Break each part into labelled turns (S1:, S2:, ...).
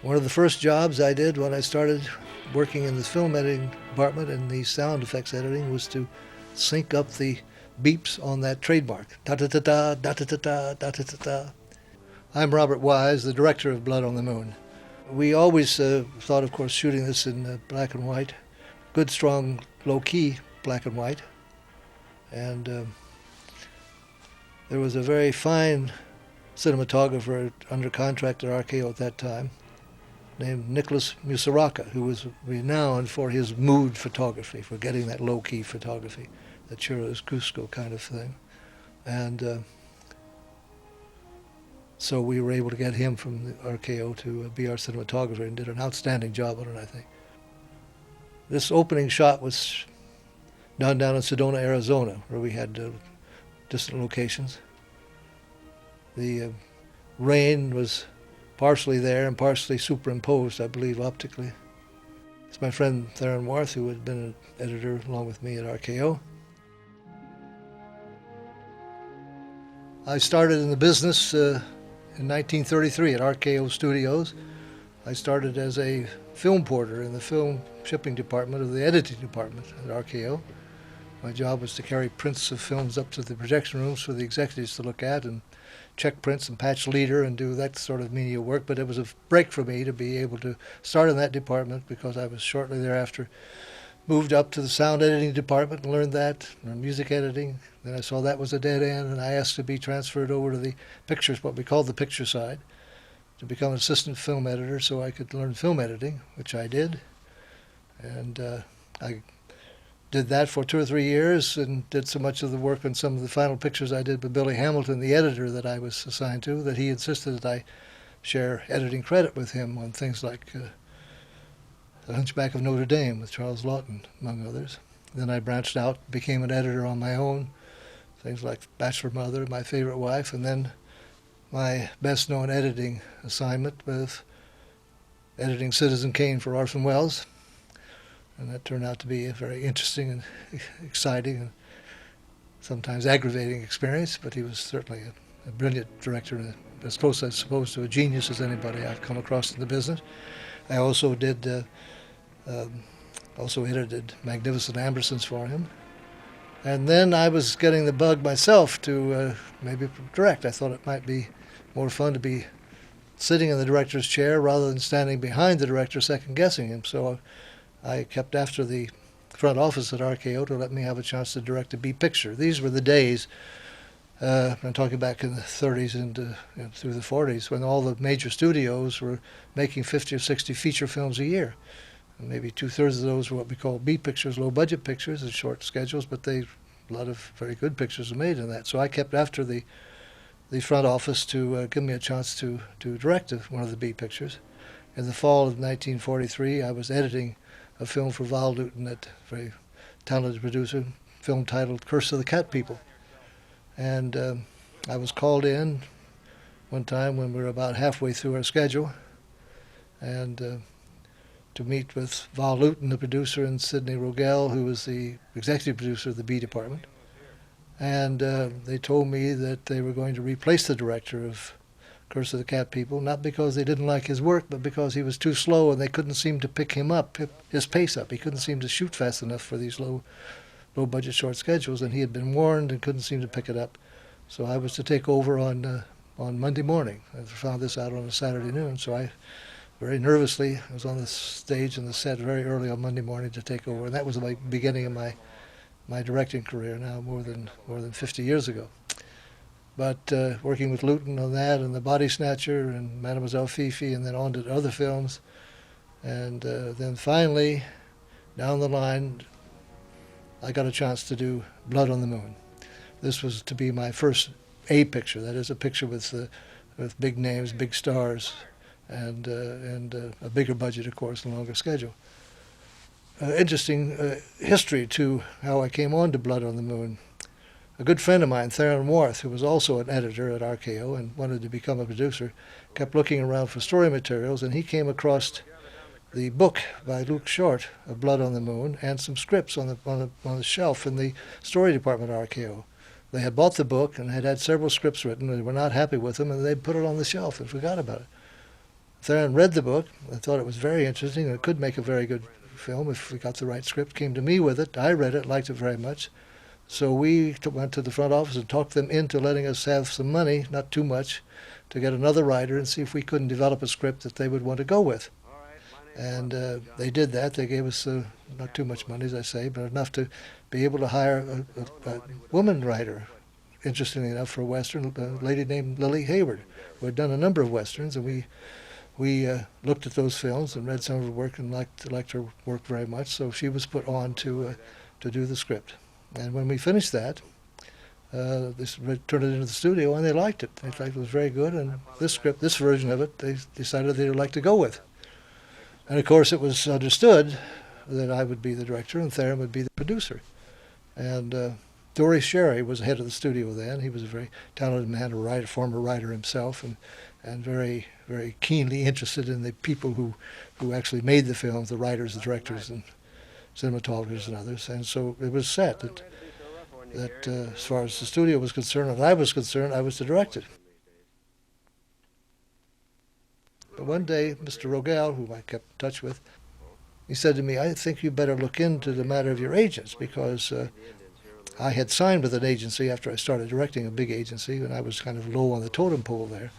S1: One of the first jobs I did when I started working in the film editing department and the sound effects editing was to sync up the beeps on that trademark. Da da da da da da da da da da da. I'm Robert Wise, the director of Blood on the Moon. We always thought, of course, shooting this in black and white, good, strong, low-key black and white. And there was a very fine cinematographer under contract at RKO at that time named Nicholas Musaraka, who was renowned for his mood photography, for getting that low-key photography, the chiaroscuro kind of thing. And so we were able to get him from the RKO to be our cinematographer and did an outstanding job on it, I think. This opening shot was done down in Sedona, Arizona, where we had distant locations. The rain was partially there and partially superimposed, I believe, optically. It's my friend Theron Warth, who had been an editor along with me at RKO. I started in the business in 1933 at RKO Studios. I started as a film porter in the film shipping department of the editing department at RKO. My job was to carry prints of films up to the projection rooms for the executives to look at and check prints and patch leader and do that sort of menial work. But it was a break for me to be able to start in that department because I was shortly thereafter moved up to the sound editing department and learned music editing. Then I saw that was a dead end, and I asked to be transferred over to the pictures, what we called the picture side, to become an assistant film editor so I could learn film editing, which I did. And I did that for 2 or 3 years and did so much of the work on some of the final pictures I did with Billy Hamilton, the editor that I was assigned to, that he insisted that I share editing credit with him on things like The Hunchback of Notre Dame with Charles Laughton, among others. Then I branched out, became an editor on my own, things like Bachelor Mother, My Favorite Wife, and then my best-known editing assignment with editing Citizen Kane for Orson Welles. And that turned out to be a very interesting and exciting and sometimes aggravating experience, but he was certainly a brilliant director and as close, I suppose, to a genius as anybody I've come across in the business. I also also edited Magnificent Ambersons for him. And then I was getting the bug myself to maybe direct. I thought it might be more fun to be sitting in the director's chair rather than standing behind the director second-guessing him. So I kept after the front office at RKO to let me have a chance to direct a B picture. These were the days, I'm talking back in the 30s and through the 40s, when all the major studios were making 50 or 60 feature films a year. And maybe 2/3 of those were what we call B pictures, low-budget pictures and short schedules, but a lot of very good pictures were made in that. So I kept after the front office to give me a chance to direct one of the B pictures. In the fall of 1943, I was editing a film for Val Lewton, a very talented producer, film titled Curse of the Cat People. And I was called in one time when we were about halfway through our schedule and to meet with Val Lewton, the producer, and Sidney Rogel, who was the executive producer of the B department. And they told me that they were going to replace the director of Curse of the Cat People, not because they didn't like his work, but because he was too slow and they couldn't seem to pick him up, his pace up. He couldn't seem to shoot fast enough for these low-budget short schedules, and he had been warned and couldn't seem to pick it up. So I was to take over on Monday morning. I found this out on a Saturday noon, so I very nervously was on the stage and the set very early on Monday morning to take over, and that was the beginning of my directing career now more than 50 years ago. But working with Lewton on that and The Body Snatcher and Mademoiselle Fifi and then on to other films. And then finally, down the line, I got a chance to do Blood on the Moon. This was to be my first A picture, that is a picture with big names, big stars, and a bigger budget, of course, and a longer schedule. Interesting history to how I came on to Blood on the Moon. A good friend of mine, Theron Warth, who was also an editor at RKO and wanted to become a producer, kept looking around for story materials, and he came across the book by Luke Short of Blood on the Moon and some scripts on the shelf in the story department at RKO. They had bought the book and had several scripts written, and they were not happy with them, and they put it on the shelf and forgot about it. Theron read the book and thought it was very interesting and it could make a very good film if we got the right script, came to me with it. I read it, liked it very much. So we went to the front office and talked them into letting us have some money, not too much, to get another writer and see if we couldn't develop a script that they would want to go with. And they did that. They gave us not too much money, as I say, but enough to be able to hire a woman writer, interestingly enough, for a Western, a lady named Lily Hayward, who had done a number of Westerns, and we looked at those films and read some of her work and liked her work very much. So she was put on to do the script. And when we finished that, they turned it into the studio, and they liked it. They thought it was very good, and this script, this version of it, they decided they would like to go with. And of course, it was understood that I would be the director and Theron would be the producer. And Dory Sherry was the head of the studio then. He was a very talented man, a writer, former writer himself, and very, very keenly interested in the people who actually made the films, the writers, the directors, and cinematographers and others. And so it was set that as far as the studio was concerned and I was concerned, I was to direct it. But one day, Mr. Rogel, who I kept in touch with, he said to me, I think you better look into the matter of your agents, because I had signed with an agency after I started directing a big agency, and I was kind of low on the totem pole there.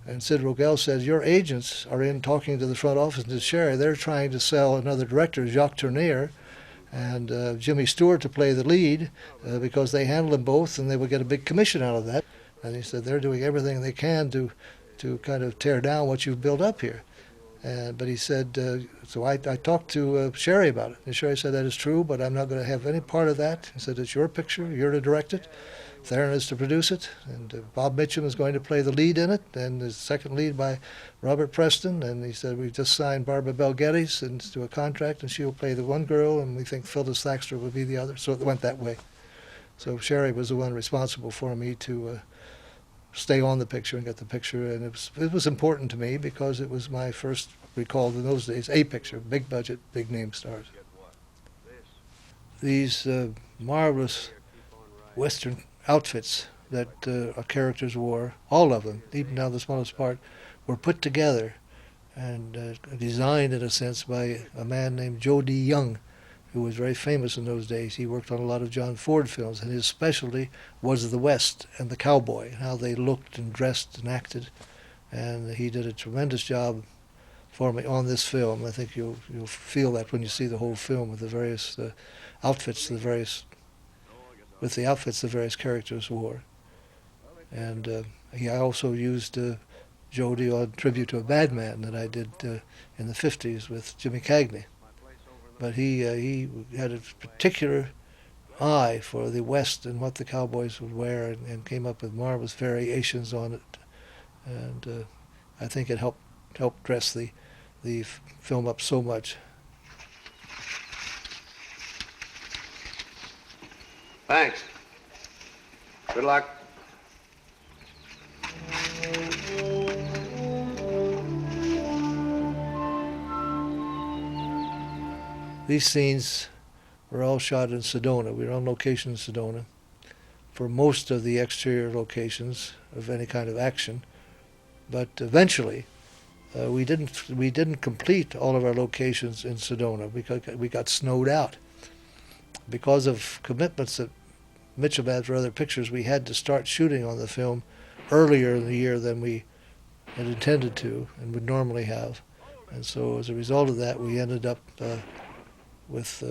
S1: And Sid Rogel said, your agents are in talking to the front office and to Sherry. They're trying to sell another director, Jacques Tourneur, and Jimmy Stewart to play the lead because they handle them both and they will get a big commission out of that. And he said they're doing everything they can to kind of tear down what you've built up here. But he said, so I talked to Sherry about it. And Sherry said, that is true, but I'm not going to have any part of that. He said, it's your picture. You're to direct it. Theron is to produce it. And Bob Mitchum is going to play the lead in it. And the second lead by Robert Preston. And he said, we've just signed Barbara Bel Geddes into a contract, and she will play the one girl, and we think Phyllis Thaxter will be the other. So it went that way. So Sherry was the one responsible for me to stay on the picture and get the picture, and it was important to me because it was my first, recalled in those days, a picture, big budget, big name stars. These marvelous Western outfits that our characters wore, all of them, even down to the smallest part, were put together and designed in a sense by a man named Joe D. Young, who was very famous in those days. He worked on a lot of John Ford films, and his specialty was the West and the cowboy, how they looked and dressed and acted. And he did a tremendous job for me on this film. I think you'll feel that when you see the whole film with the various outfits, the various characters wore. And I also used Jody on Tribute to a Bad Man that I did in the 50s with Jimmy Cagney. But he had a particular eye for the West and what the cowboys would wear, and came up with marvelous variations on it. And I think it helped dress the film up so much.
S2: Thanks. Good luck.
S1: These scenes were all shot in Sedona. We were on location in Sedona for most of the exterior locations of any kind of action. But eventually, we didn't complete all of our locations in Sedona because we got snowed out. Because of commitments that Mitchum had for other pictures, we had to start shooting on the film earlier in the year than we had intended to and would normally have. And so as a result of that, we ended up with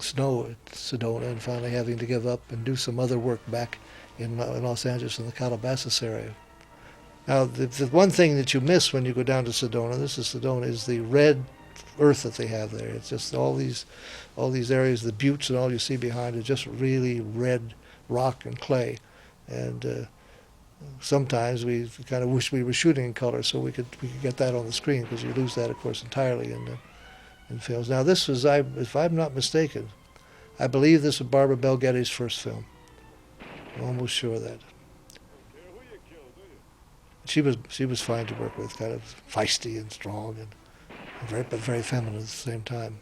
S1: snow at Sedona and finally having to give up and do some other work back in Los Angeles in the Calabasas area. Now, the one thing that you miss when you go down to Sedona, is the red earth that they have there. It's just all these areas, the buttes and all you see behind are just really red rock and clay. And sometimes we kind of wish we were shooting in color so we could get that on the screen, because you lose that, of course, entirely in films. Now, this was, if I'm not mistaken, I believe this was Barbara Bel Geddes' first film. I'm almost sure of that. She was fine to work with, kind of feisty and strong, but very feminine at the same time.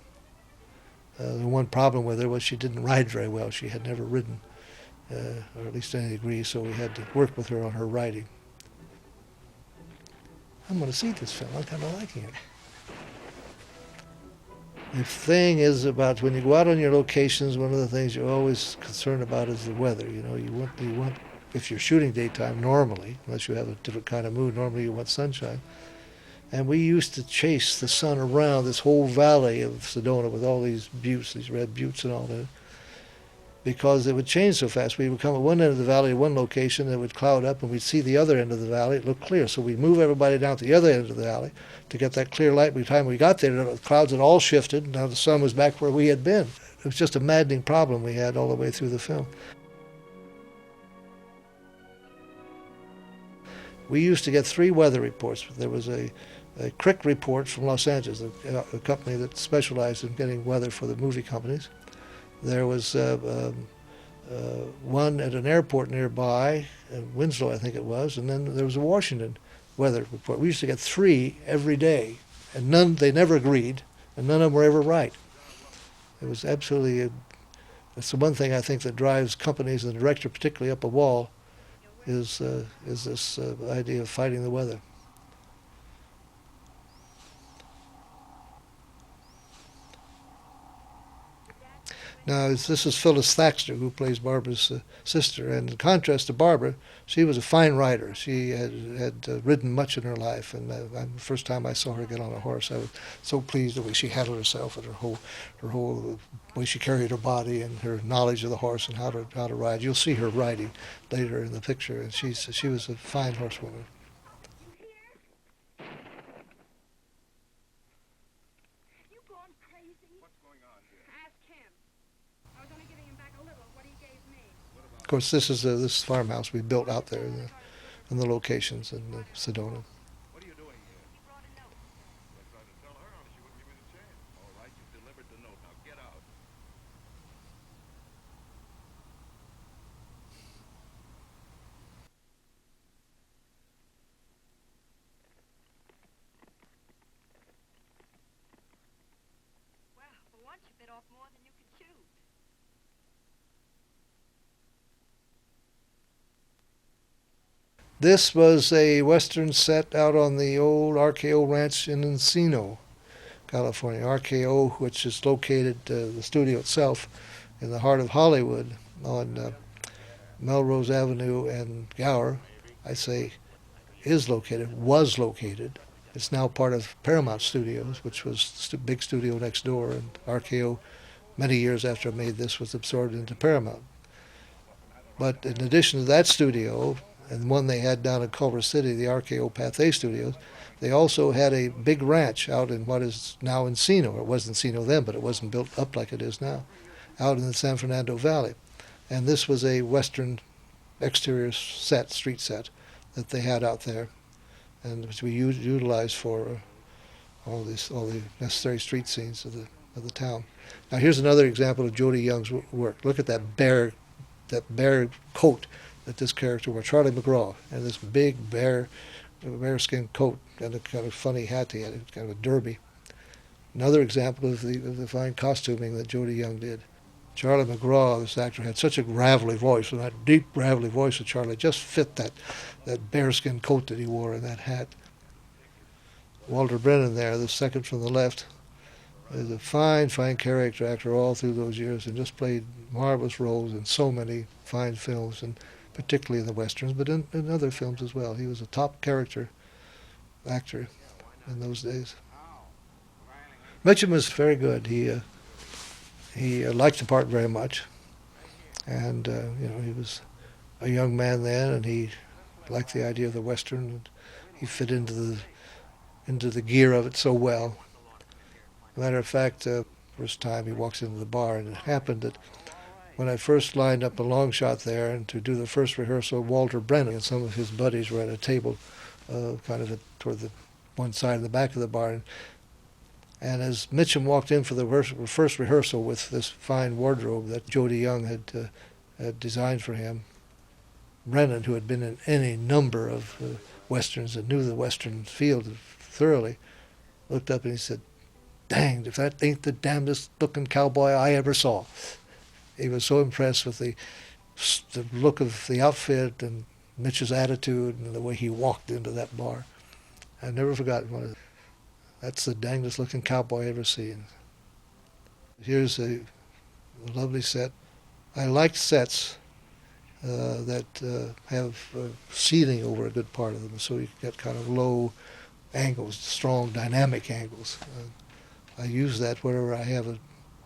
S1: The one problem with her was she didn't ride very well. She had never ridden, or at least to any degree, so we had to work with her on her riding. I'm going to see this film. I'm kind of liking it. The thing is about when you go out on your locations, one of the things you're always concerned about is the weather. You know, you want if you're shooting daytime normally, unless you have a different kind of mood, normally you want sunshine. And we used to chase the sun around this whole valley of Sedona with all these buttes, these red buttes and all that, because it would change so fast. We would come at one end of the valley, one location, it would cloud up, and we'd see the other end of the valley. It looked clear. So we'd move everybody down to the other end of the valley to get that clear light. By the time we got there, the clouds had all shifted, and now the sun was back where we had been. It was just a maddening problem we had all the way through the film. We used to get 3 weather reports. There was a Crick report from Los Angeles, a company that specialized in getting weather for the movie companies. There was one at an airport nearby, in Winslow I think it was, and then there was a Washington weather report. We used to get 3 every day, and they never agreed, and none of them were ever right. It was absolutely, that's the one thing I think that drives companies and the director particularly up a wall, is this idea of fighting the weather. Now, this is Phyllis Thaxter, who plays Barbara's sister. And in contrast to Barbara, she was a fine rider. She had ridden much in her life. And the first time I saw her get on a horse, I was so pleased the way she handled herself and her whole way she carried her body and her knowledge of the horse and how to ride. You'll see her riding later in the picture, and she was a fine horsewoman. Of course, this is this farmhouse we built out there in the locations in Sedona.
S3: What are you doing here? She brought a note. I tried to tell her, only she wouldn't give me the chance. All right, you delivered the note. Now get out.
S4: Well, for once you bit off more than you could chew.
S1: This was a Western set out on the old RKO ranch in Encino, California. RKO, which is located, the studio itself, in the heart of Hollywood on Melrose Avenue and Gower. I say was located. It's now part of Paramount Studios, which was the big studio next door, and RKO, many years after I made this, was absorbed into Paramount. But in addition to that studio, and one they had down in Culver City, the RKO Pathé Studios, they also had a big ranch out in what is now Encino. It was Encino then, but it wasn't built up like it is now, out in the San Fernando Valley. And this was a Western exterior set, street set, that they had out there, and which we utilized for all the necessary street scenes of the town. Now here's another example of Jody Young's work. Look at that bear coat that this character wore, Charlie McGraw, and this big bearskin coat and a kind of funny hat he had, kind of a derby. Another example of the fine costuming that Jody Young did. Charlie McGraw, this actor, had such a gravelly voice, and that deep gravelly voice of Charlie just fit that bearskin coat that he wore and that hat. Walter Brennan there, the second from the left, is a fine character actor all through those years and just played marvelous roles in so many fine films, and particularly in the Westerns, but in other films as well. He was a top character actor in those days. Mitchum was very good. He liked the part very much, and he was a young man then, and he liked the idea of the Western, and he fit into the gear of it so well. Matter of fact, first time he walks into the bar, and it happened that when I first lined up a long shot there and to do the first rehearsal, Walter Brennan and some of his buddies were at a table kind of toward the one side of the back of the bar. And as Mitchum walked in for the first rehearsal with this fine wardrobe that Jody Young had designed for him, Brennan, who had been in any number of Westerns and knew the Western field thoroughly, looked up and he said, "Danged if that ain't the damnedest looking cowboy I ever saw." He was so impressed with the look of the outfit and Mitch's attitude and the way he walked into that bar. I never forgot one of that's the dangest looking cowboy I ever seen. Here's a lovely set. I like sets that have ceiling over a good part of them, so you can get kind of low angles, strong dynamic angles. I use that wherever I have an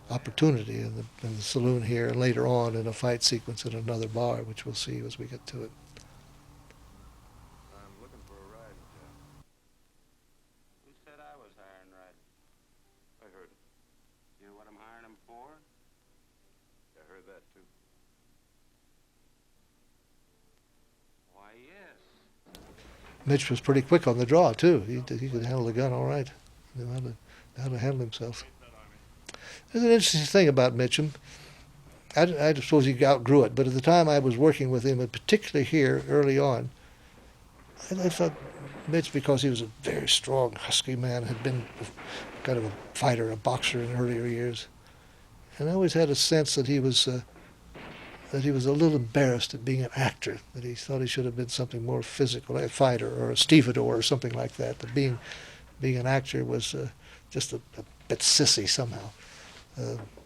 S1: opportunity in the saloon here, and later on in a fight sequence in another bar, which we'll see as we get to it.
S3: I'm looking for a ride in town. Who said I was hiring riders? I heard it. You know what I'm hiring them for? I heard that too. Why, yes.
S1: Mitch was pretty quick on the draw too. He could handle the gun all right. Knew how to handle himself. There's an interesting thing about Mitchum. I suppose he outgrew it, but at the time I was working with him, and particularly here early on, I thought Mitch, because he was a very strong, husky man, had been kind of a fighter, a boxer in earlier years, and I always had a sense that he was a little embarrassed at being an actor, that he thought he should have been something more physical, like a fighter or a stevedore or something like that. That being an actor was just a bit sissy somehow.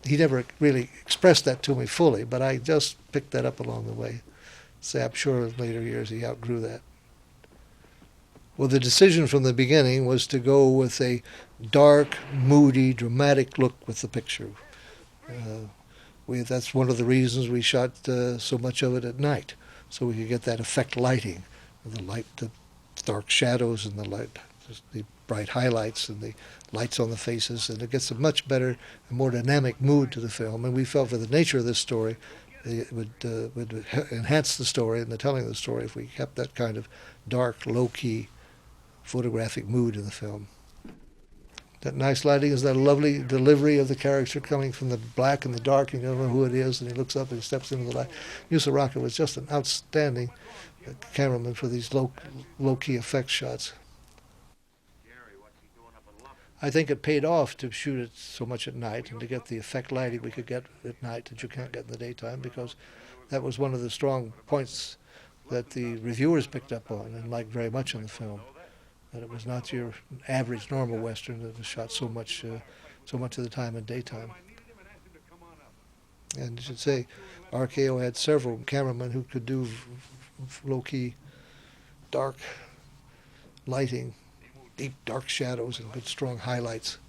S1: He never really expressed that to me fully, but I just picked that up along the way. So I'm sure in later years he outgrew that. Well, the decision from the beginning was to go with a dark, moody, dramatic look with the picture. That's one of the reasons we shot so much of it at night, so we could get that effect lighting, the dark shadows and the bright highlights and the lights on the faces, and it gets a much better and more dynamic mood to the film. And we felt for the nature of this story, it would enhance the story and the telling of the story if we kept that kind of dark, low-key photographic mood in the film. That nice lighting is that lovely delivery of the character coming from the black and the dark, and you don't know who it is, and he looks up and he steps into the light. Noir-Western was just an outstanding cameraman for these low-key effect shots. I think it paid off to shoot it so much at night and to get the effect lighting we could get at night that you can't get in the daytime, because that was one of the strong points that the reviewers picked up on and liked very much in the film. That it was not your average normal Western that was shot so much of the time in daytime. And I should say, RKO had several cameramen who could do low-key, dark lighting, deep dark shadows and good strong highlights.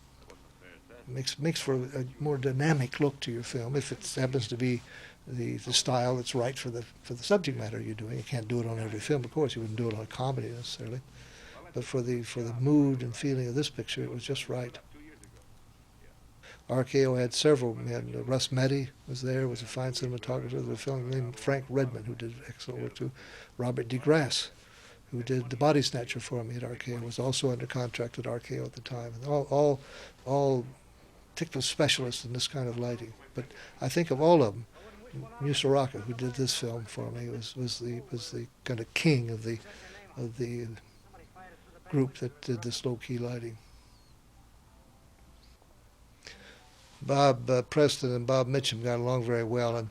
S1: Makes for a more dynamic look to your film if it happens to be the style that's right for the subject matter you're doing. You can't do it on every film, of course. You wouldn't do it on a comedy necessarily. But for the mood and feeling of this picture, it was just right. RKO had several men. Russ Meddy was there, was a fine cinematographer. There was a film named Frank Redmond who did excellent work too. Robert DeGrasse, who did The Body Snatcher for me at RKO, was also under contract at RKO at the time. And all particular specialists in this kind of lighting. But I think of all of them, Noir-Western, who did this film for me, was the kind of king of the group that did this low-key lighting. Bob Preston and Bob Mitchum got along very well, and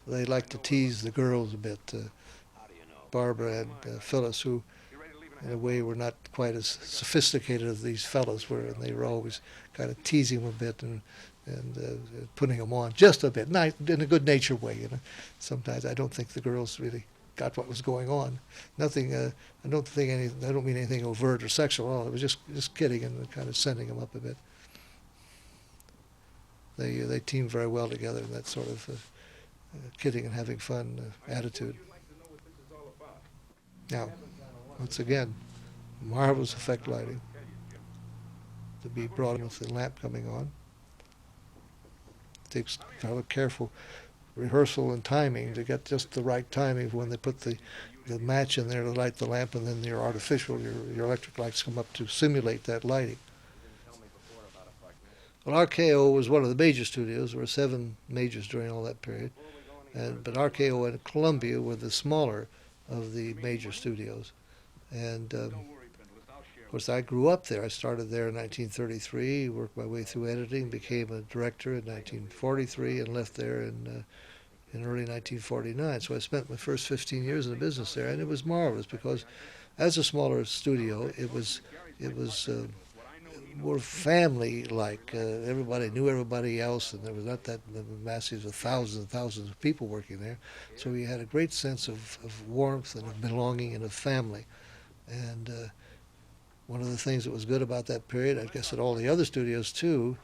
S1: they liked to tease the girls a bit. Barbara and Phyllis, who in a way were not quite as sophisticated as these fellows were, and they were always kind of teasing them a bit and putting them on just a bit, not in a good-natured way. You know, sometimes I don't think the girls really got what was going on. Nothing. I don't mean anything overt or sexual at all. It was just kidding and kind of sending them up a bit. They teamed very well together in that sort of kidding and having fun attitude. Now, once again, marvelous effect lighting to be brought in with the lamp coming on. It takes kind of careful rehearsal and timing to get just the right timing when they put the match in there to light the lamp, and then your electric lights come up to simulate that lighting. Well, RKO was one of the major studios. There were 7 majors during all that period. But RKO and Columbia were the smaller of the major studios. And of course, I grew up there. I started there in 1933, worked my way through editing, became a director in 1943, and left there in early 1949. So I spent my first 15 years in the business there, and it was marvelous because as a smaller studio, it was it was more family-like. Everybody knew everybody else, and there was not that masses of thousands and thousands of people working there. So you had a great sense of warmth and of belonging and of family. And one of the things that was good about that period, I guess at all the other studios too,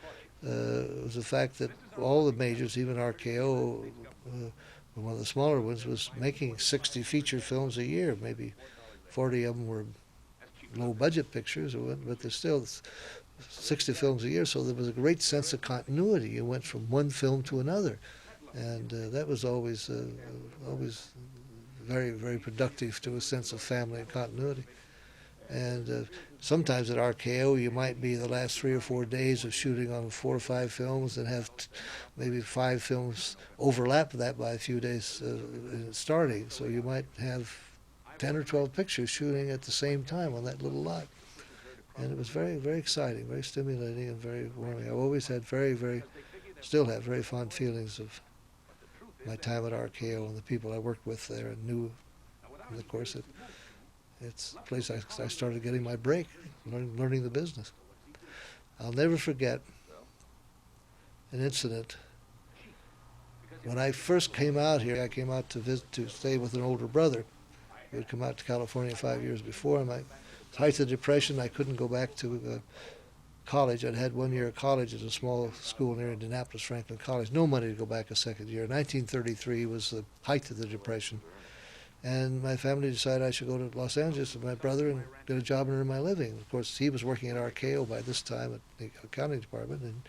S1: was the fact that all the majors, even RKO, one of the smaller ones, was making 60 feature films a year. Maybe 40 of them were low-budget pictures, but there's still 60 films a year, so there was a great sense of continuity. You went from one film to another, and that was always very, very productive to a sense of family and continuity. And sometimes at RKO, you might be the last 3 or 4 days of shooting on 4 or 5 films and have maybe 5 films overlap that by a few days starting. So you might have 10 or 12 pictures shooting at the same time on that little lot. And it was very, very exciting, very stimulating, and very warming. I've always had still have very fond feelings of my time at RKO and the people I worked with there and knew. And of course, it's a place I started getting my break, learning the business. I'll never forget an incident. When I first came out here, I came out to stay with an older brother who had come out to California 5 years before. My height of depression, I couldn't go back to college. I'd had 1 year of college at a small school near Indianapolis, Franklin College. No money to go back a second year. 1933 was the height of the depression. And my family decided I should go to Los Angeles with my brother and get a job and earn my living. Of course, he was working at RKO by this time at the accounting department, and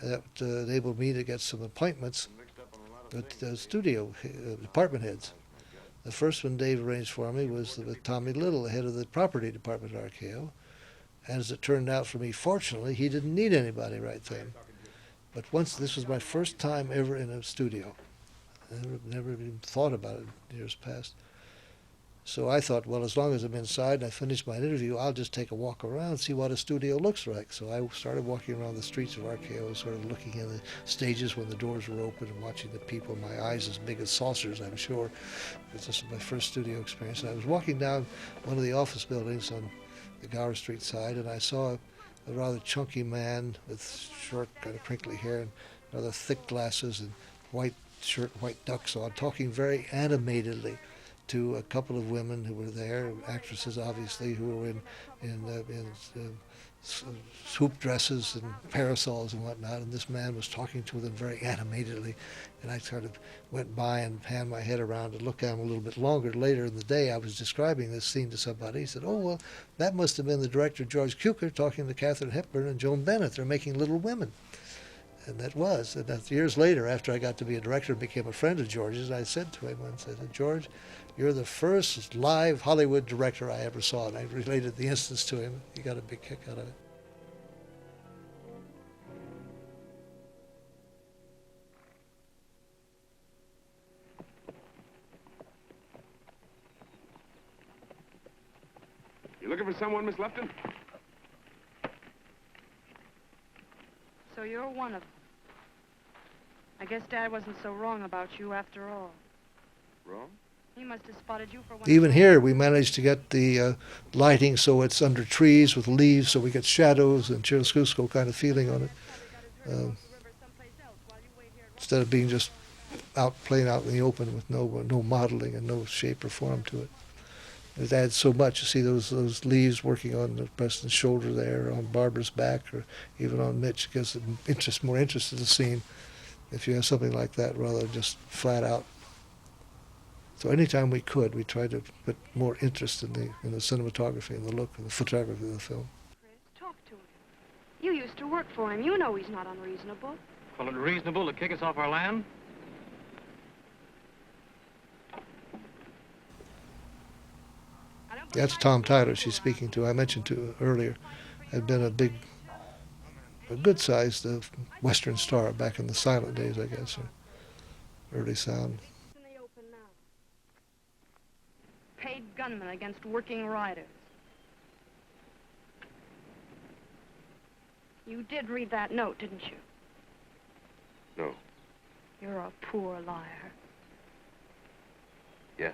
S1: that enabled me to get some appointments with studio department heads. The first one Dave arranged for me was with Tommy Little, the head of the property department at RKO. And as it turned out for me, fortunately, he didn't need anybody right then. But this was my first time ever in a studio. I never even thought about it in years past. So I thought, well, as long as I'm inside and I finish my interview, I'll just take a walk around and see what a studio looks like. So I started walking around the streets of RKO, sort of looking in the stages when the doors were open and watching the people, my eyes as big as saucers, I'm sure. This was my first studio experience. And I was walking down one of the office buildings on the Gower Street side, and I saw a rather chunky man with short, kind of crinkly hair and rather thick glasses and white shirt, white ducks on, talking very animatedly to a couple of women who were there, actresses obviously, who were in swoop dresses and parasols and whatnot, and this man was talking to them very animatedly. And I sort of went by and panned my head around to look at him a little bit longer. Later in the day, I was describing this scene to somebody. He said, "Oh, well, that must have been the director, George Cukor, talking to Katharine Hepburn and Joan Bennett. They're making Little Women." And that was. And that's years later, after I got to be a director and became a friend of George's, I said to him once, I said, "George, you're the first live Hollywood director I ever saw." And I related the instance to him. He got a big kick out of it.
S3: You looking for someone, Miss Lupton?
S4: So you're one of them. I guess Dad wasn't so wrong about you after all.
S3: Wrong?
S4: He must have spotted you for one.
S1: Even here, we managed to get the lighting so it's under trees with leaves, so we get shadows and chiaroscuro kind of feeling on it. Instead of being just playing out in the open with no modeling and no shape or form to it. It adds so much. You see those leaves working on Preston's shoulder there, on Barbara's back, or even on Mitch. It gives it more interest to the scene if you have something like that rather than just flat out. So anytime we could, we tried to put more interest in the cinematography and the look and the photography of the film.
S4: Chris, talk to him. You used to work for him. You know he's not unreasonable.
S5: Call it reasonable to kick us off our land?
S1: That's Tom Tyler she's speaking to. I mentioned to earlier, had been a good-sized Western star back in the silent days, I guess, or early sound.
S4: In the open now. Paid gunmen against working riders. You did read that note, didn't you?
S3: No.
S4: You're a poor liar.
S3: Yes.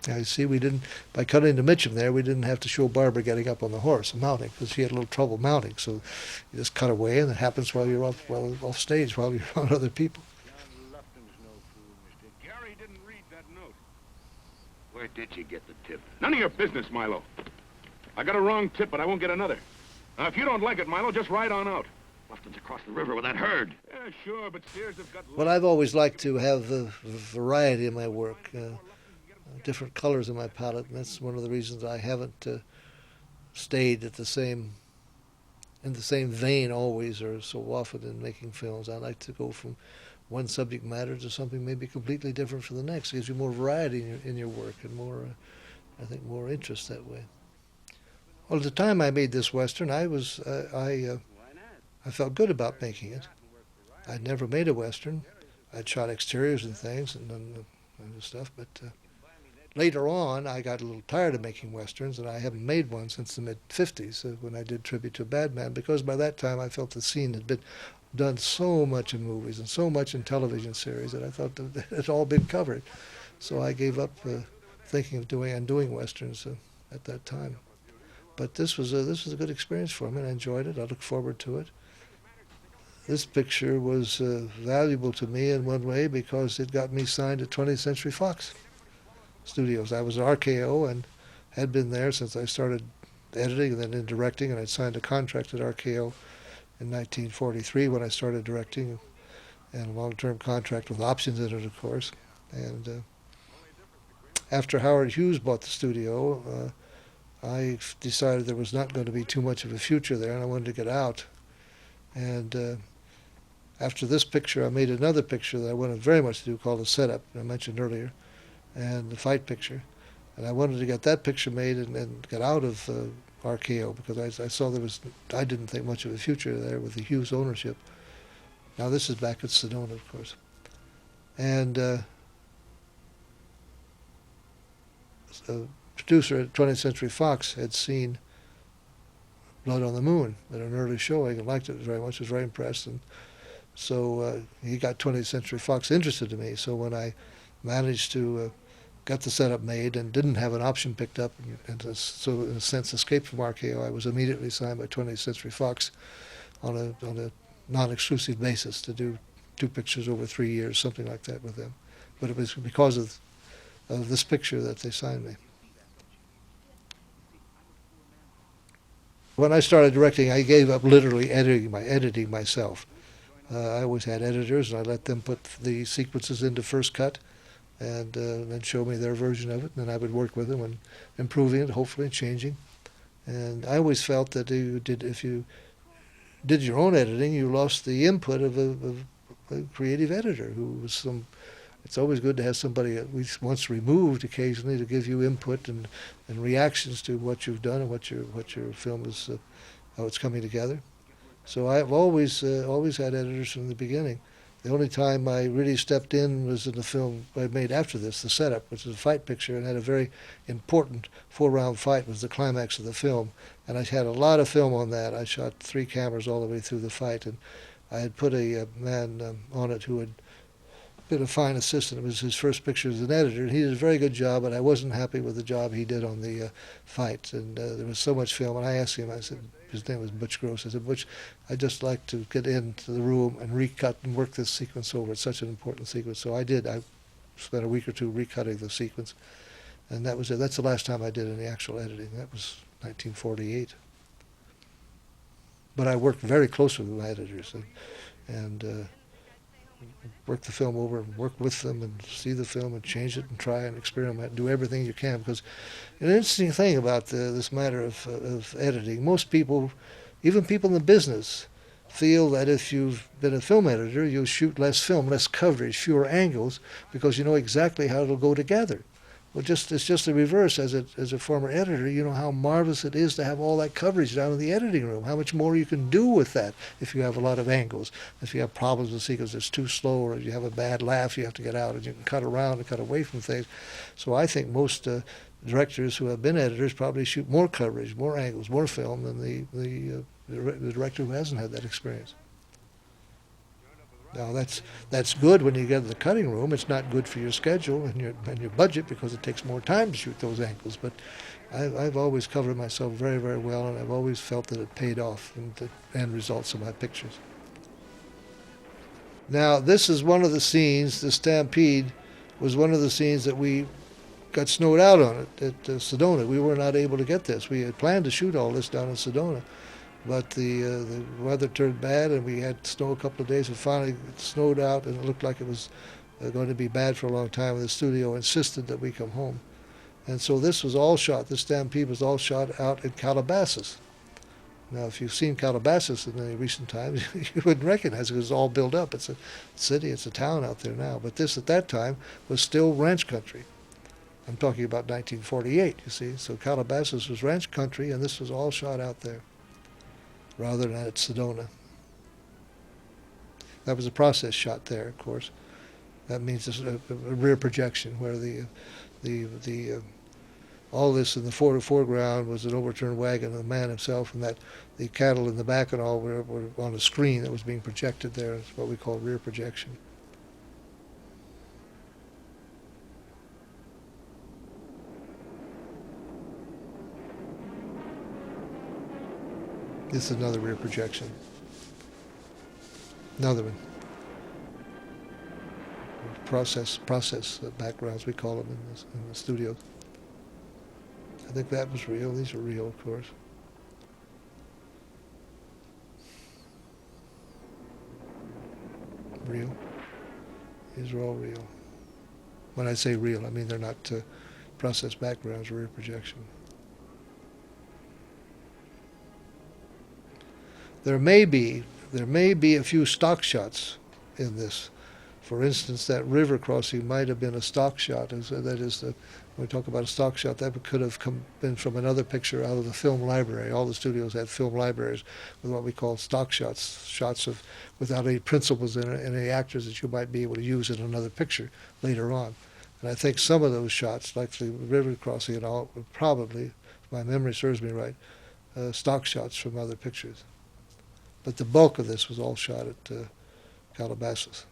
S1: Now, you see, we didn't, by cutting to Mitchum there, we didn't have to show Barbara getting up on the horse and mounting, because she had a little trouble mounting. So you just cut away, and it happens while you're off stage, while you're on other people.
S3: John Lufton's no fool, mister. Gary didn't read that note. Where did you get the tip?
S6: None of your business, Milo. I got a wrong tip, but I won't get another. Now, if you don't like it, Milo, just ride on out.
S3: Lufton's across the river with that herd.
S6: Yeah, sure, but steers have got...
S1: Well, I've always liked to have a variety in my work, different colors in my palette, and that's one of the reasons I haven't stayed in the same vein always or so often in making films. I like to go from one subject matter to something maybe completely different from the next. It gives you more variety in your work and more, I think, more interest that way. Well, at the time I made this Western, I felt good about making it. I'd never made a Western. I'd shot exteriors and things and stuff, but later on I got a little tired of making Westerns, and I haven't made one since the mid-'50s when I did Tribute to a Bad Man, because by that time I felt the scene had been done so much in movies and so much in television series that I thought that it had all been covered. So I gave up thinking of doing Westerns at that time. But this was a good experience for me, and I enjoyed it. I look forward to it. This picture was valuable to me in one way because it got me signed at 20th Century Fox Studios. I was at RKO and had been there since I started editing and then in directing, and I'd signed a contract at RKO in 1943 when I started directing, and a long-term contract with options in it, of course. And after Howard Hughes bought the studio, I decided there was not going to be too much of a future there, and I wanted to get out. And after this picture, I made another picture that I wanted very much to do called A Setup, I mentioned earlier, and the fight picture. And I wanted to get that picture made and get out of RKO because I saw I didn't think much of a future there with the Hughes ownership. Now this is back at Sedona, of course. And a producer at 20th Century Fox had seen Blood on the Moon at an early showing and liked it very much, was very impressed. And so he got 20th Century Fox interested in me. So when I managed to get the setup made and didn't have an option picked up, and so in a sense escaped from RKO, I was immediately signed by 20th Century Fox on a non-exclusive basis to do 2 pictures over 3 years, something like that with them. But it was because of this picture that they signed me. When I started directing, I gave up literally editing myself. I always had editors, and I let them put the sequences into first cut and then show me their version of it, and then I would work with them and improving it, hopefully changing. And I always felt that if you did your own editing, you lost the input of a creative editor who was it's always good to have somebody at least once removed occasionally to give you input and reactions to what you've done and what your film is, how it's coming together. So I've always had editors from the beginning. The only time I really stepped in was in the film I made after this, The Setup, which was a fight picture and had a very important 4-round fight, was the climax of the film. And I had a lot of film on that. I shot 3 cameras all the way through the fight, and I had put a man on it who had been a fine assistant. It was his first picture as an editor, and he did a very good job, but I wasn't happy with the job he did on the fight. And there was so much film, and I asked him, I said, his name was Butch Gross, I said, Butch, I'd just like to get into the room and recut and work this sequence over. It's such an important sequence. So I did. I spent a week or 2 recutting the sequence, and that was it. That's the last time I did any actual editing. That was 1948. But I worked very closely with my editors and work the film over and work with them and see the film and change it and try and experiment, do everything you can. Because an interesting thing about this matter of editing, most people, even people in the business, feel that if you've been a film editor, you'll shoot less film, less coverage, fewer angles, because you know exactly how it'll go together. Well, it's just the reverse. As a former editor, you know how marvelous it is to have all that coverage down in the editing room, how much more you can do with that if you have a lot of angles. If you have problems with sequence that's too slow, or if you have a bad laugh, you have to get out, and you can cut around and cut away from things. So I think most directors who have been editors probably shoot more coverage, more angles, more film than the director who hasn't had that experience. Now that's good when you get in the cutting room. It's not good for your schedule and your budget because it takes more time to shoot those angles. But I've always covered myself very, very well, and I've always felt that it paid off in the end results of my pictures. Now this is one of the scenes. The stampede was one of the scenes that we got snowed out on at Sedona. We were not able to get this. We had planned to shoot all this down in Sedona, but the weather turned bad, and we had snow a couple of days, and finally it snowed out, and it looked like it was going to be bad for a long time, and the studio insisted that we come home. And so this was all shot, this stampede was all shot out in Calabasas. Now, if you've seen Calabasas in any recent times, you wouldn't recognize it because it's all built up. It's a city, it's a town out there now. But this, at that time, was still ranch country. I'm talking about 1948, you see. So Calabasas was ranch country, and this was all shot out there, rather than at Sedona. That was a process shot there, of course. That means a rear projection where all this in the foreground was an overturned wagon, the man himself, and that the cattle in the back and all were on a screen that was being projected there. It's what we call rear projection. This is another rear projection. Another one. Process backgrounds, we call them in the studios. I think that was real. These are real, of course. Real. These are all real. When I say real, I mean they're not process backgrounds or rear projection. There may be a few stock shots in this. For instance, that river crossing might have been a stock shot. That is, when we talk about a stock shot, that could have been from another picture out of the film library. All the studios had film libraries with what we call stock shots, shots of without any principals in it, and any actors that you might be able to use in another picture later on. And I think some of those shots, like the river crossing and all, were probably, if my memory serves me right, stock shots from other pictures. But the bulk of this was all shot at Calabasas.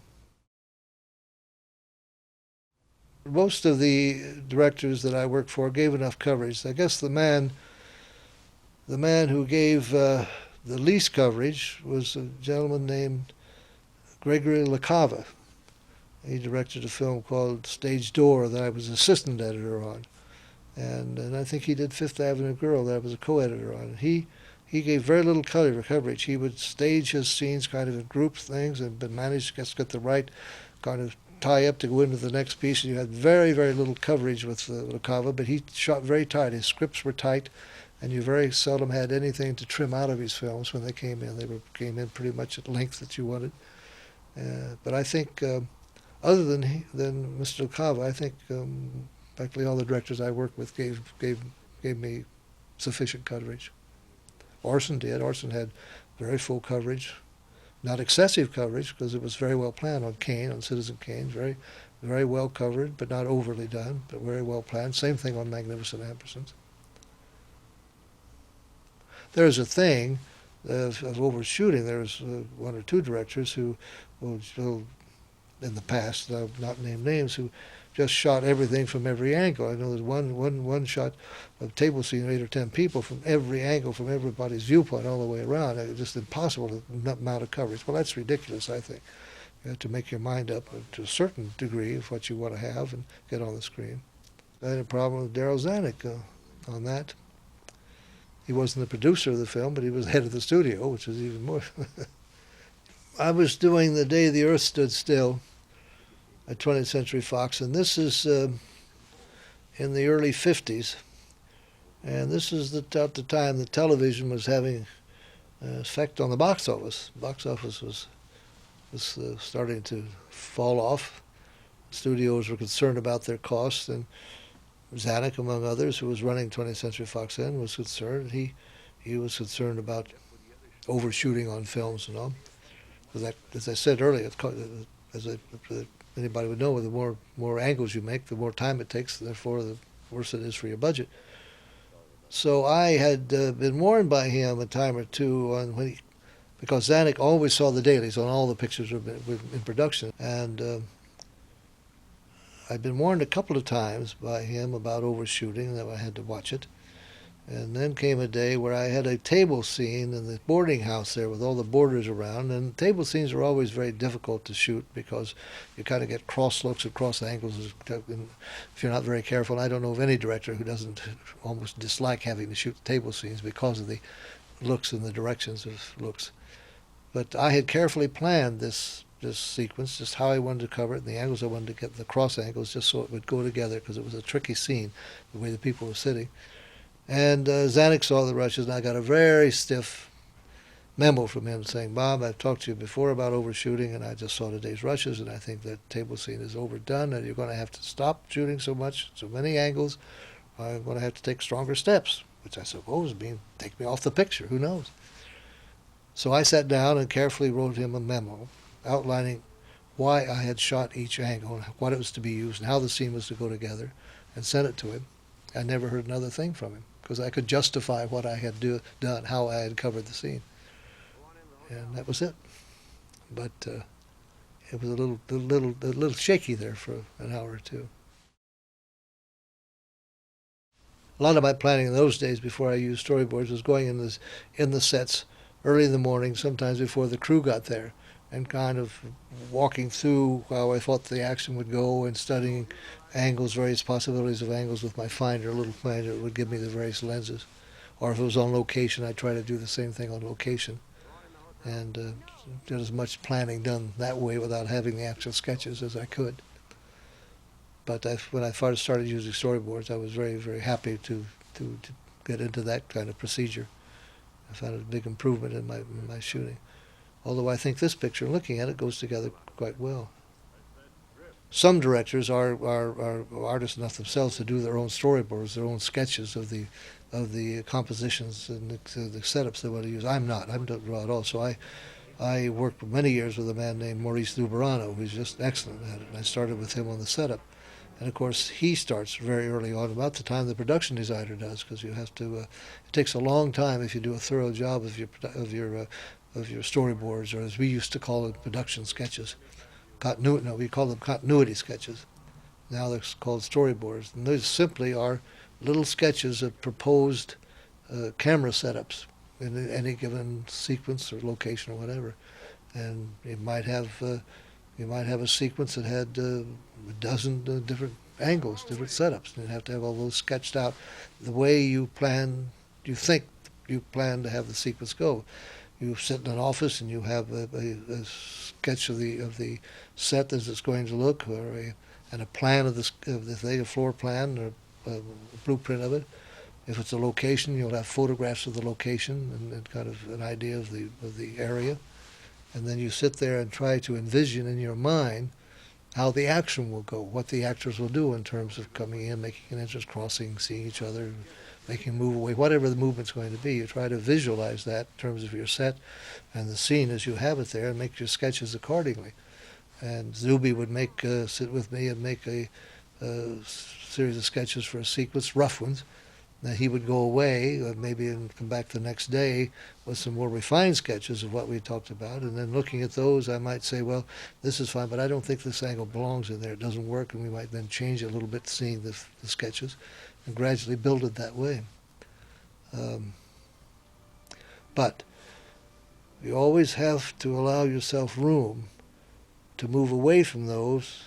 S1: Most of the directors that I worked for gave enough coverage. I guess the man who gave the least coverage was a gentleman named Gregory LaCava. He directed a film called Stage Door that I was assistant editor on. And I think he did Fifth Avenue Girl that I was a co-editor on. He gave very little coverage. He would stage his scenes kind of in group things and managed to get the right kind of tie up to go into the next piece, and you had very, very little coverage with LaCava, but he shot very tight. His scripts were tight, and you very seldom had anything to trim out of his films when they came in. They came in pretty much at length that you wanted. But I think, other than Mr. LaCava, I think practically all the directors I worked with gave me sufficient coverage. Orson did. Orson had very full coverage. Not excessive coverage, because it was very well planned on Kane, on Citizen Kane, very, very well covered, but not overly done, but very well planned. Same thing on Magnificent Ambersons. There's a thing of overshooting. There's one or two directors who, in the past, I'll not name names, who just shot everything from every angle. I know there's one shot of table scene of 8 or 10 people from every angle, from everybody's viewpoint all the way around. It's just impossible amount of coverage. Well, that's ridiculous, I think. You have to make your mind up to a certain degree of what you want to have and get on the screen. I had a problem with Darryl Zanuck on that. He wasn't the producer of the film, but he was the head of the studio, which was even more. I was doing The Day the Earth Stood Still at 20th Century Fox, and this is in the early 50s. And this is at the time that television was having an effect on the box office. The box office was starting to fall off. Studios were concerned about their costs, and Zanuck, among others, who was running 20th Century Fox then, was concerned. He was concerned about overshooting on films and all. Because as I said earlier, anybody would know, the more angles you make, the more time it takes, therefore the worse it is for your budget. So I had been warned by him a time or two on when because Zanuck always saw the dailies on all the pictures in production. And I'd been warned a couple of times by him about overshooting, that I had to watch it. And then came a day where I had a table scene in the boarding house there with all the boarders around. And table scenes are always very difficult to shoot because you kind of get cross looks and cross angles if you're not very careful. And I don't know of any director who doesn't almost dislike having to shoot table scenes because of the looks and the directions of looks. But I had carefully planned this sequence, just how I wanted to cover it, and the angles I wanted to get, the cross angles, just so it would go together, because it was a tricky scene, the way the people were sitting. And Zanuck saw the rushes, and I got a very stiff memo from him saying, "Bob, I've talked to you before about overshooting, and I just saw today's rushes, and I think that table scene is overdone, and you're going to have to stop shooting so many angles. I'm going to have to take stronger steps," which I suppose means take me off the picture. Who knows? So I sat down and carefully wrote him a memo outlining why I had shot each angle, and what it was to be used, and how the scene was to go together, and sent it to him. I never heard another thing from him, because I could justify what I had done, how I had covered the scene. And that was it. But it was a little shaky there for an hour or two. A lot of my planning in those days, before I used storyboards, was going in the sets early in the morning, sometimes before the crew got there, and kind of walking through how I thought the action would go, and studying angles, various possibilities of angles with my finder, a little finder that would give me the various lenses. Or if it was on location, I'd try to do the same thing on location. And did as much planning done that way without having the actual sketches as I could. But when I first started using storyboards, I was very, very happy to get into that kind of procedure. I found it a big improvement in my shooting. Although I think this picture, looking at it, goes together quite well. Some directors are artists enough themselves to do their own storyboards, their own sketches of the compositions and the setups they want to use. I'm not. I don't draw at all. So I worked for many years with a man named Maurice Duberano, who's just excellent at it. And I started with him on the setup. And of course, he starts very early on, about the time the production designer does, because you have to. It takes a long time if you do a thorough job of your storyboards, or as we used to call them, production sketches. We call them continuity sketches. Now they're called storyboards, and those simply are little sketches of proposed camera setups in any given sequence or location or whatever. And you might have a sequence that had a dozen different angles, different setups, and you have to have all those sketched out the way you think you plan to have the sequence go. You sit in an office and you have a sketch of the set as it's going to look, and a plan of the thing, a floor plan or a blueprint of it. If it's a location, you'll have photographs of the location and kind of an idea of the area. And then you sit there and try to envision in your mind how the action will go, what the actors will do in terms of coming in, making an entrance, crossing, seeing each other, making a move away, whatever the movement's going to be. You try to visualize that in terms of your set and the scene as you have it there, and make your sketches accordingly. And Zuby would sit with me and make a series of sketches for a sequence, rough ones. Then he would go away, maybe, and come back the next day with some more refined sketches of what we talked about. And then looking at those, I might say, well, this is fine, but I don't think this angle belongs in there. It doesn't work, and we might then change it a little bit, seeing the sketches, and gradually build it that way. But you always have to allow yourself room to move away from those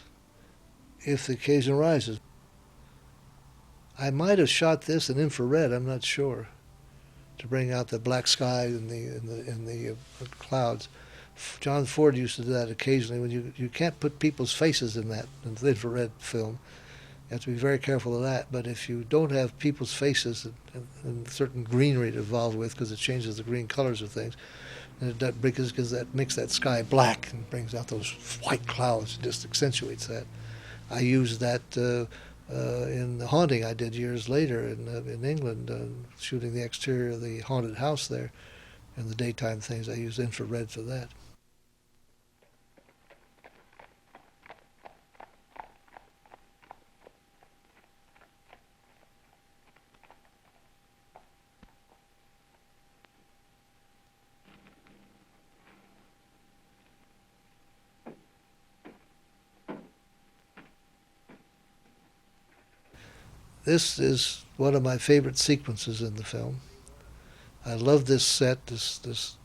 S1: if the occasion arises. I might have shot this in infrared, I'm not sure, to bring out the black sky and the clouds. John Ford used to do that occasionally. When you can't put people's faces in the infrared film. You have to be very careful of that. But if you don't have people's faces and certain greenery to involve with, because it changes the green colors of things, and because that makes that sky black and brings out those white clouds, it just accentuates that. I used that in The Haunting I did years later in England, shooting the exterior of the haunted house there, and the daytime things. I used infrared for that. This is one of my favorite sequences in the film. I love this set, this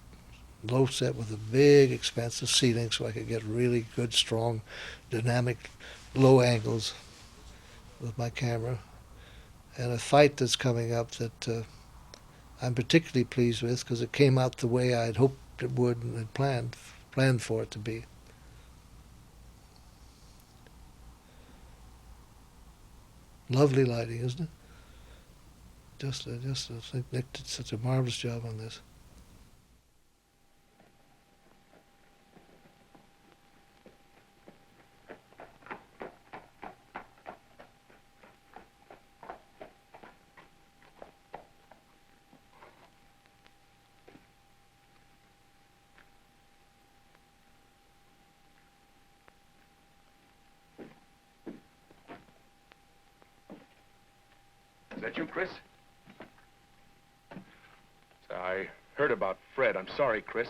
S1: low set with a big, expansive ceiling, so I could get really good, strong, dynamic, low angles with my camera. And a fight that's coming up that I'm particularly pleased with because it came out the way I'd hoped it would and had planned for it to be. Lovely lighting, isn't it? I think Nick did such a marvelous job on this.
S6: Is that you, Chris? I heard about Fred. I'm sorry, Chris.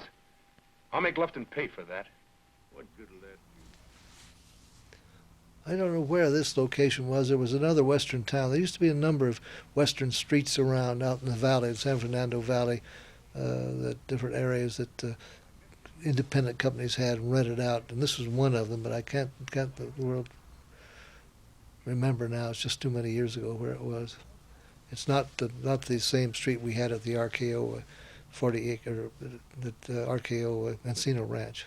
S6: I'll make Lufton pay for that. What good will that do?
S1: I don't know where this location was. There was another western town. There used to be a number of western streets around out in the valley, the San Fernando Valley, that different areas that independent companies had rented out, and this was one of them. But I can't remember now. It's just too many years ago where it was. It's not the same street we had at the RKO 40 acre, the RKO Encino Ranch.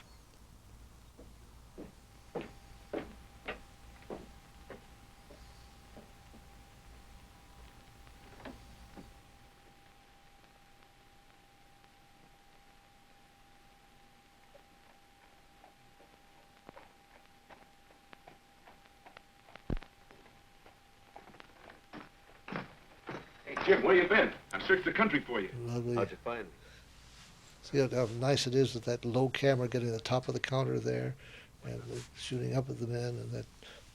S6: Jim, where you been? I've searched the country for you.
S1: Lovely.
S2: How'd you find me?
S1: See how nice it is with that low camera getting the top of the counter there, and shooting up at the men, and that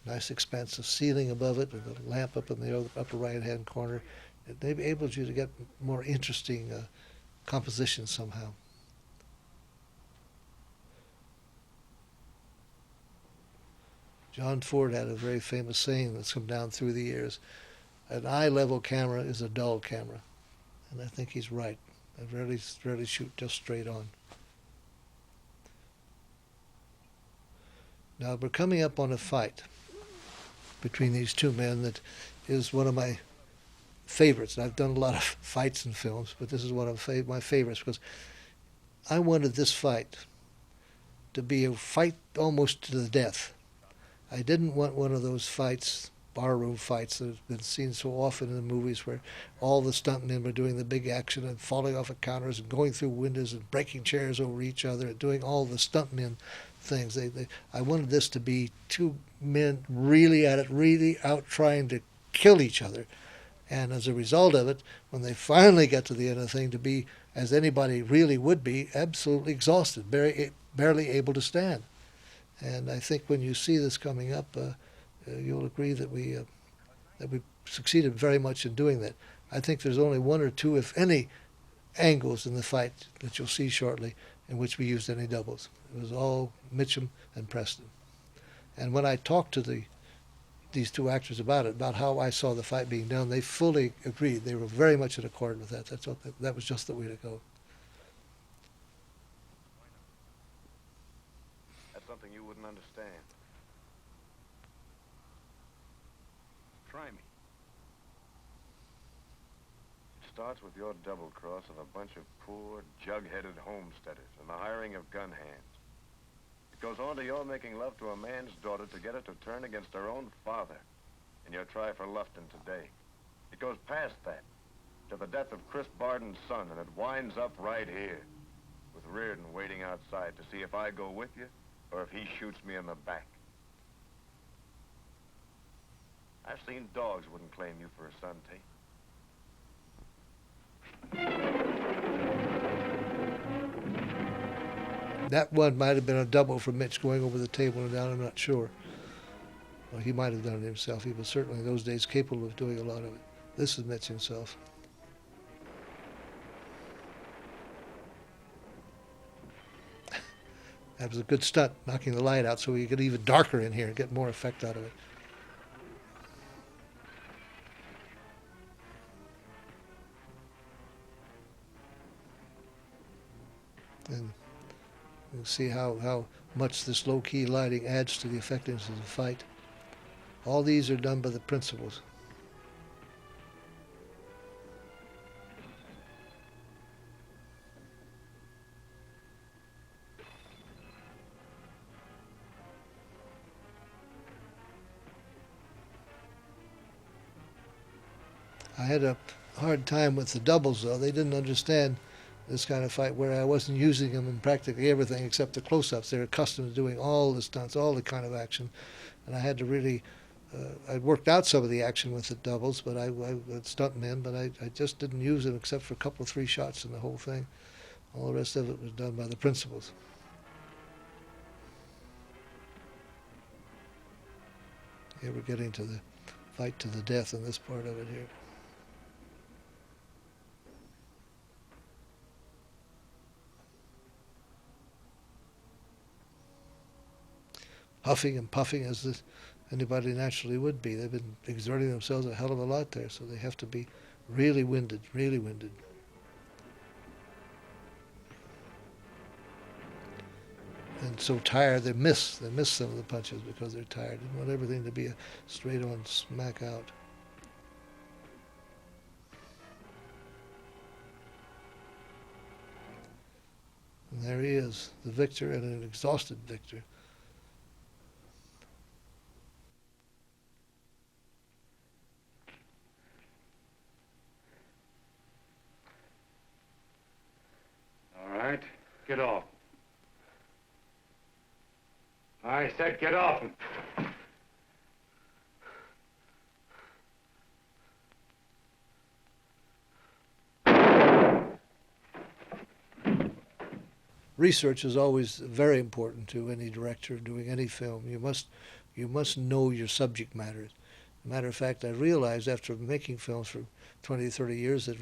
S1: nice expansive ceiling above it, and the lamp up in the upper right-hand corner. It enables you to get more interesting composition somehow. John Ford had a very famous saying that's come down through the years. An eye-level camera is a dull camera. And I think he's right. I rarely shoot just straight on. Now we're coming up on a fight between these two men that is one of my favorites. And I've done a lot of fights in films, but this is one of my favorites because I wanted this fight to be a fight almost to the death. I didn't want one of those fights, barroom fights that have been seen so often in the movies where all the stuntmen were doing the big action and falling off of counters and going through windows and breaking chairs over each other and doing all the stuntmen things. I wanted this to be two men really at it, really out trying to kill each other. And as a result of it, when they finally get to the end of the thing, to be, as anybody really would be, absolutely exhausted, barely able to stand. And I think when you see this coming up, you'll agree that we succeeded very much in doing that. I think there's only one or two, if any, angles in the fight that you'll see shortly in which we used any doubles. It was all Mitchum and Preston. And when I talked to these two actors about it, about how I saw the fight being done, they fully agreed. They were very much in accord with that. That was just the way to go.
S3: That's something you wouldn't understand. Try me. It starts with your double cross of a bunch of poor, jug-headed homesteaders and the hiring of gun hands. It goes on to your making love to a man's daughter to get her to turn against her own father in your try for Lufton today. It goes past that to the death of Chris Barden's son, and it winds up right here with Reardon waiting outside to see if I go with you or if he shoots me in the back. I've seen dogs wouldn't claim you for a son, Tate.
S1: That one might have been a double for Mitch going over the table and down, I'm not sure. Well, he might have done it himself. He was certainly in those days capable of doing a lot of it. This is Mitch himself. That was a good stunt, knocking the light out so we get even darker in here and get more effect out of it. And you'll see how much this low-key lighting adds to the effectiveness of the fight. All these are done by the principals. I had a hard time with the doubles, though. They didn't understand this kind of fight where I wasn't using them in practically everything except the close-ups. They're accustomed to doing all the stunts, all the kind of action. And I had to really, I'd worked out some of the action with the doubles, but I stuntmen, but I just didn't use them except for a couple of 3 shots in the whole thing. All the rest of it was done by the principals. Here we're getting to the fight to the death in this part of it here. Huffing and puffing as anybody naturally would be. They've been exerting themselves a hell of a lot there, so they have to be really winded, really winded. And so tired, they miss some of the punches because they're tired. They want everything to be a straight-on smack out. And there he is, the victor, and an exhausted victor.
S6: All right, get off. I said get off.
S1: Research is always very important to any director doing any film. You must know your subject matter. As a matter of fact, I realized after making films for 20, 30 years that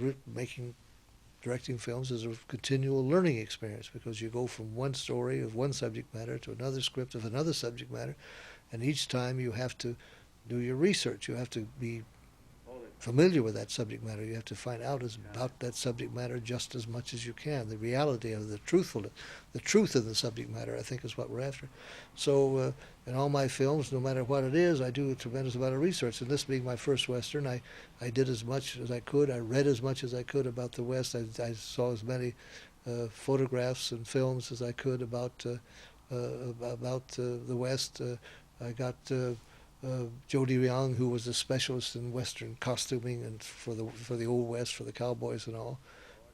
S1: directing films is a continual learning experience, because you go from one story of one subject matter to another script of another subject matter, and each time you have to do your research. You have to be familiar with that subject matter. You have to find out about that subject matter just as much as you can. The reality of the truthfulness, the truth of the subject matter, I think, is what we're after. So in all my films, no matter what it is, I do a tremendous amount of research. And this being my first Western, I did as much as I could. I read as much as I could about the West. I saw as many photographs and films as I could about the West. I got Jody Young, who was a specialist in Western costuming and for the Old West, for the cowboys and all,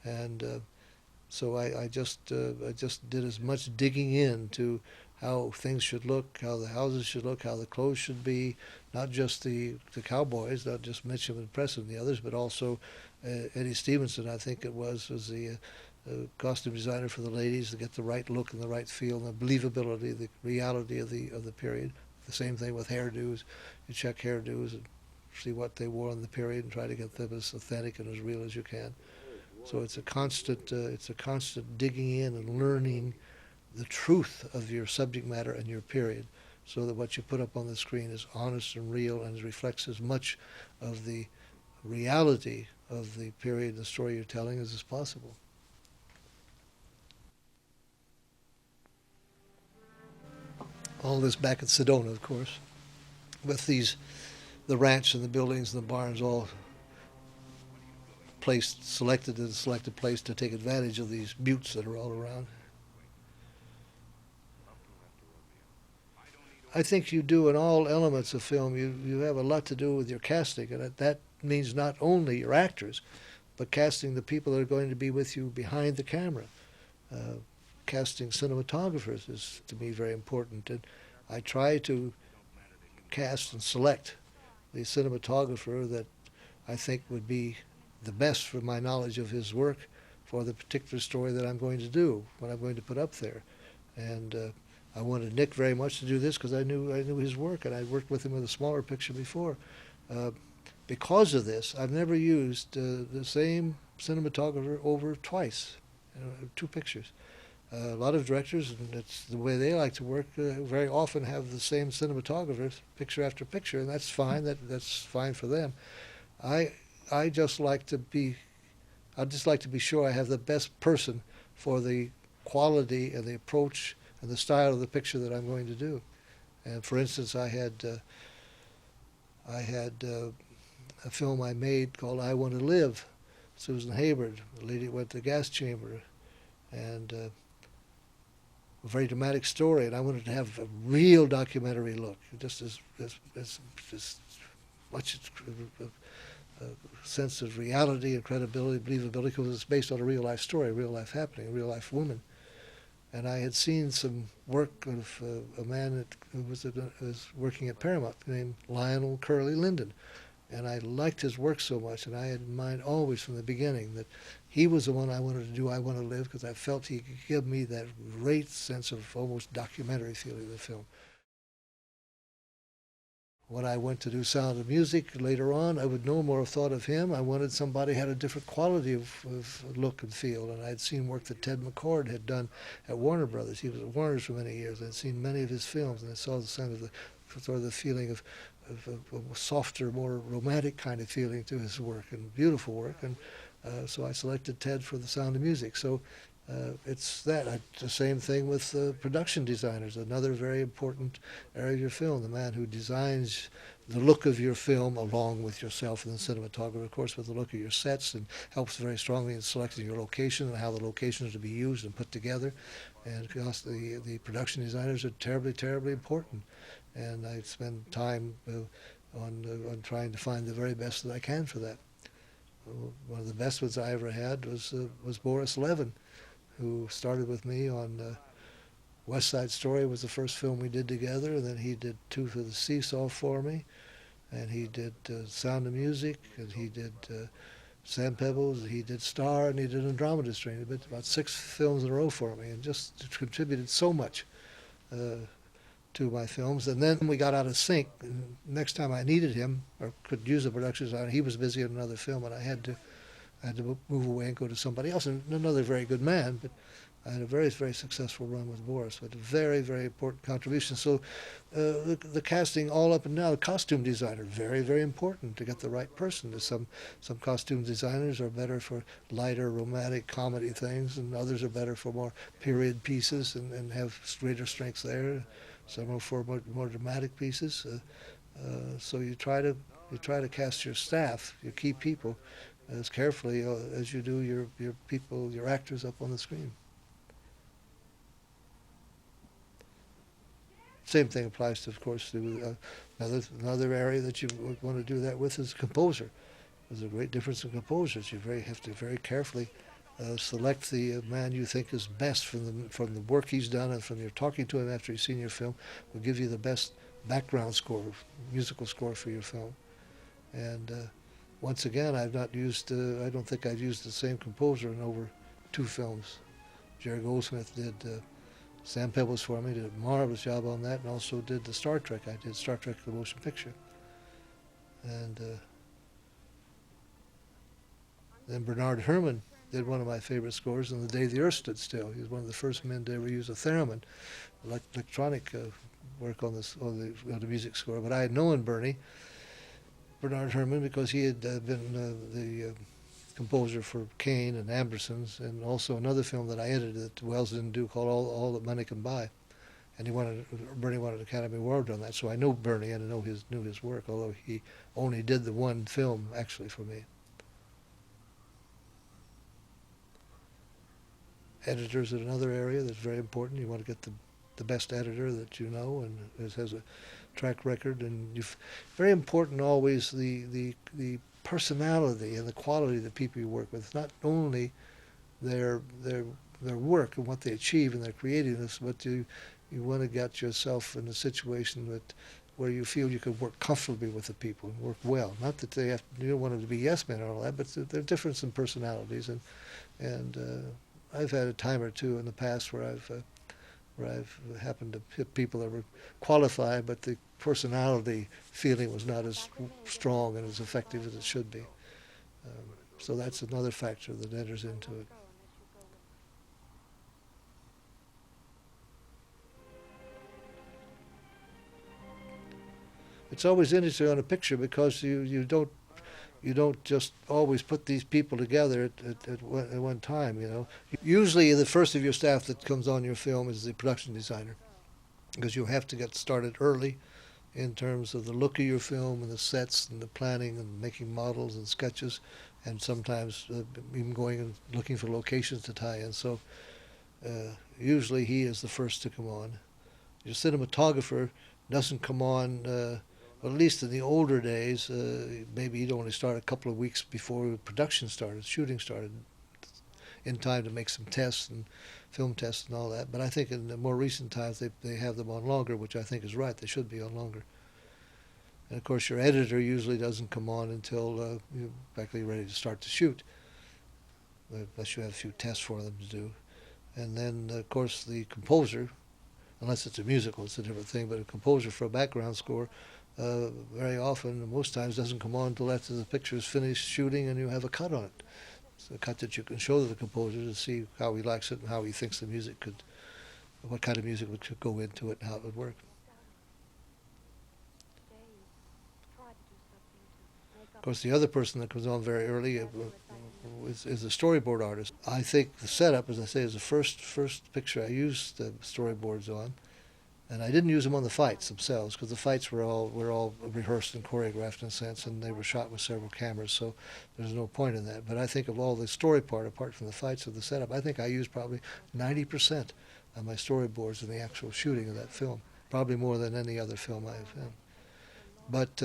S1: and so I just did as much digging into how things should look, how the houses should look, how the clothes should be, not just the cowboys, not just Mitchum and Preston and the others, but also Eddie Stevenson, I think it was the costume designer for the ladies, to get the right look and the right feel and the believability, the reality of the period. The same thing with hairdos. You check hairdos and see what they wore in the period and try to get them as authentic and as real as you can. So it's a constant digging in and learning the truth of your subject matter and your period, so that what you put up on the screen is honest and real and reflects as much of the reality of the period, the story you're telling, as possible. All this back at Sedona, of course, with the ranch and the buildings and the barns all selected in a selected place to take advantage of these buttes that are all around. I think you do in all elements of film. You have a lot to do with your casting, and that means not only your actors, but casting the people that are going to be with you behind the camera. Casting cinematographers is, to me, very important, and I try to cast and select the cinematographer that I think would be the best for my knowledge of his work for the particular story that I'm going to do, what I'm going to put up there. And I wanted Nick very much to do this because I knew his work, and I'd worked with him with a smaller picture before. Because of this, I've never used the same cinematographer over twice, 2 pictures. A lot of directors, and it's the way they like to work, very often have the same cinematographers picture after picture, and that's fine. That's fine for them. I just like to be sure I have the best person for the quality and the approach and the style of the picture that I'm going to do. And for instance, I had a film I made called I Want to Live, Susan Hayward, the lady who went to the gas chamber, and a very dramatic story, and I wanted to have a real documentary look, just as much a sense of reality and credibility, believability, because it's based on a real life story, a real life happening, a real life woman. And I had seen some work of a man who was working at Paramount named Lionel Curley Linden. And I liked his work so much, and I had in mind always from the beginning that he was the one I wanted to do I Want to Live, because I felt he could give me that great sense of almost documentary feeling of the film. When I went to do Sound of Music later on, I would no more have thought of him. I wanted somebody who had a different quality of look and feel. And I had seen work that Ted McCord had done at Warner Brothers. He was at Warner's for many years. I had seen many of his films, and I saw the kind of the feeling of a softer, more romantic kind of feeling to his work, and beautiful work. And so I selected Ted for the Sound of Music. So it's that. The same thing with production designers, another very important area of your film. The man who designs the look of your film along with yourself and the cinematographer, of course, with the look of your sets, and helps very strongly in selecting your location and how the locations are to be used and put together. And because the production designers are terribly, terribly important. And I spend time on trying to find the very best that I can for that. One of the best ones I ever had was Boris Levin, who started with me on West Side Story. Was the first film we did together, and then he did Two for the Seesaw for me, and he did Sound of Music, and he did Sand Pebbles, he did Star, and he did Andromeda Strain. He did about 6 films in a row for me, and just contributed so much to my films. And then we got out of sync. And next time I needed him or could use a production designer, he was busy in another film, and I had to move away and go to somebody else. And another very good man, but I had a very, very successful run with Boris, with a very, very important contribution. So the casting all up and down, the costume designer, very, very important to get the right person. There's some costume designers are better for lighter, romantic comedy things, and others are better for more period pieces and have greater strengths there. Some are for more dramatic pieces. So you try to cast your staff, your key people, as carefully as you do your people, your actors up on the screen. Same thing applies to, of course, to another area that you would want to do that with is composer. There's a great difference in composers. You have to very carefully select the man you think is best from the work he's done, and from your talking to him after you've seen your film, will give you the best background score, musical score for your film. And once again, I've not used. I don't think I've used the same composer in over 2 films. Jerry Goldsmith did Sand Pebbles for me, did a marvelous job on that, and also did the Star Trek. I did Star Trek the motion picture. And then Bernard Herrmann did one of my favorite scores, on The Day the Earth Stood Still. He was one of the first men to ever use a theremin, electronic work on the music score. But I had known Bernard Herrmann, because he had been the composer for Kane and Ambersons, and also another film that I edited that Wells didn't do called All That Money Can Buy. And Bernie wanted an Academy Award on that, so I know Bernie and I knew his work, although he only did the one film actually for me. Editors are another area that's very important. You want to get the best editor that you know and has a track record, and very important always the personality and the quality of the people you work with. Not only their work and what they achieve in their creativeness, but you want to get yourself in a situation where you feel you can work comfortably with the people and work well. Not that you don't want them to be yes men and all that, but there are differences in personalities, and I've had a time or two in the past where I've happened to hit people that were qualified, but the personality feeling was not as strong and as effective as it should be. So that's another factor that enters into it. It's always interesting on a picture because you don't you don't just always put these people together at one time, you know. Usually the first of your staff that comes on your film is the production designer, because you have to get started early in terms of the look of your film and the sets and the planning and making models and sketches, and sometimes even going and looking for locations to tie in. So usually he is the first to come on. Your cinematographer doesn't come on, well, at least in the older days, maybe he'd only start a couple of weeks before production started, shooting started, in time to make some tests and film tests and all that. But I think in the more recent times they have them on longer, which I think is right. They should be on longer. And of course your editor usually doesn't come on until you're practically ready to start to shoot, unless you have a few tests for them to do. And then of course the composer, unless it's a musical, it's a different thing, but a composer for a background score very often, most times, doesn't come on until after the picture is finished shooting and you have a cut on it. It's a cut that you can show to the composer to see how he likes it and how he thinks the music could, what kind of music would go into it and how it would work. Of course, the other person that comes on very early is a storyboard artist. I think the setup, as I say, is the first picture I used the storyboards on, and I didn't use them on the fights themselves because the fights were all rehearsed and choreographed in a sense, and they were shot with several cameras, so there's no point in that. But I think of all the story part, apart from the fights of the setup, I think I used probably 90% of my storyboards in the actual shooting of that film, probably more than any other film I've had. But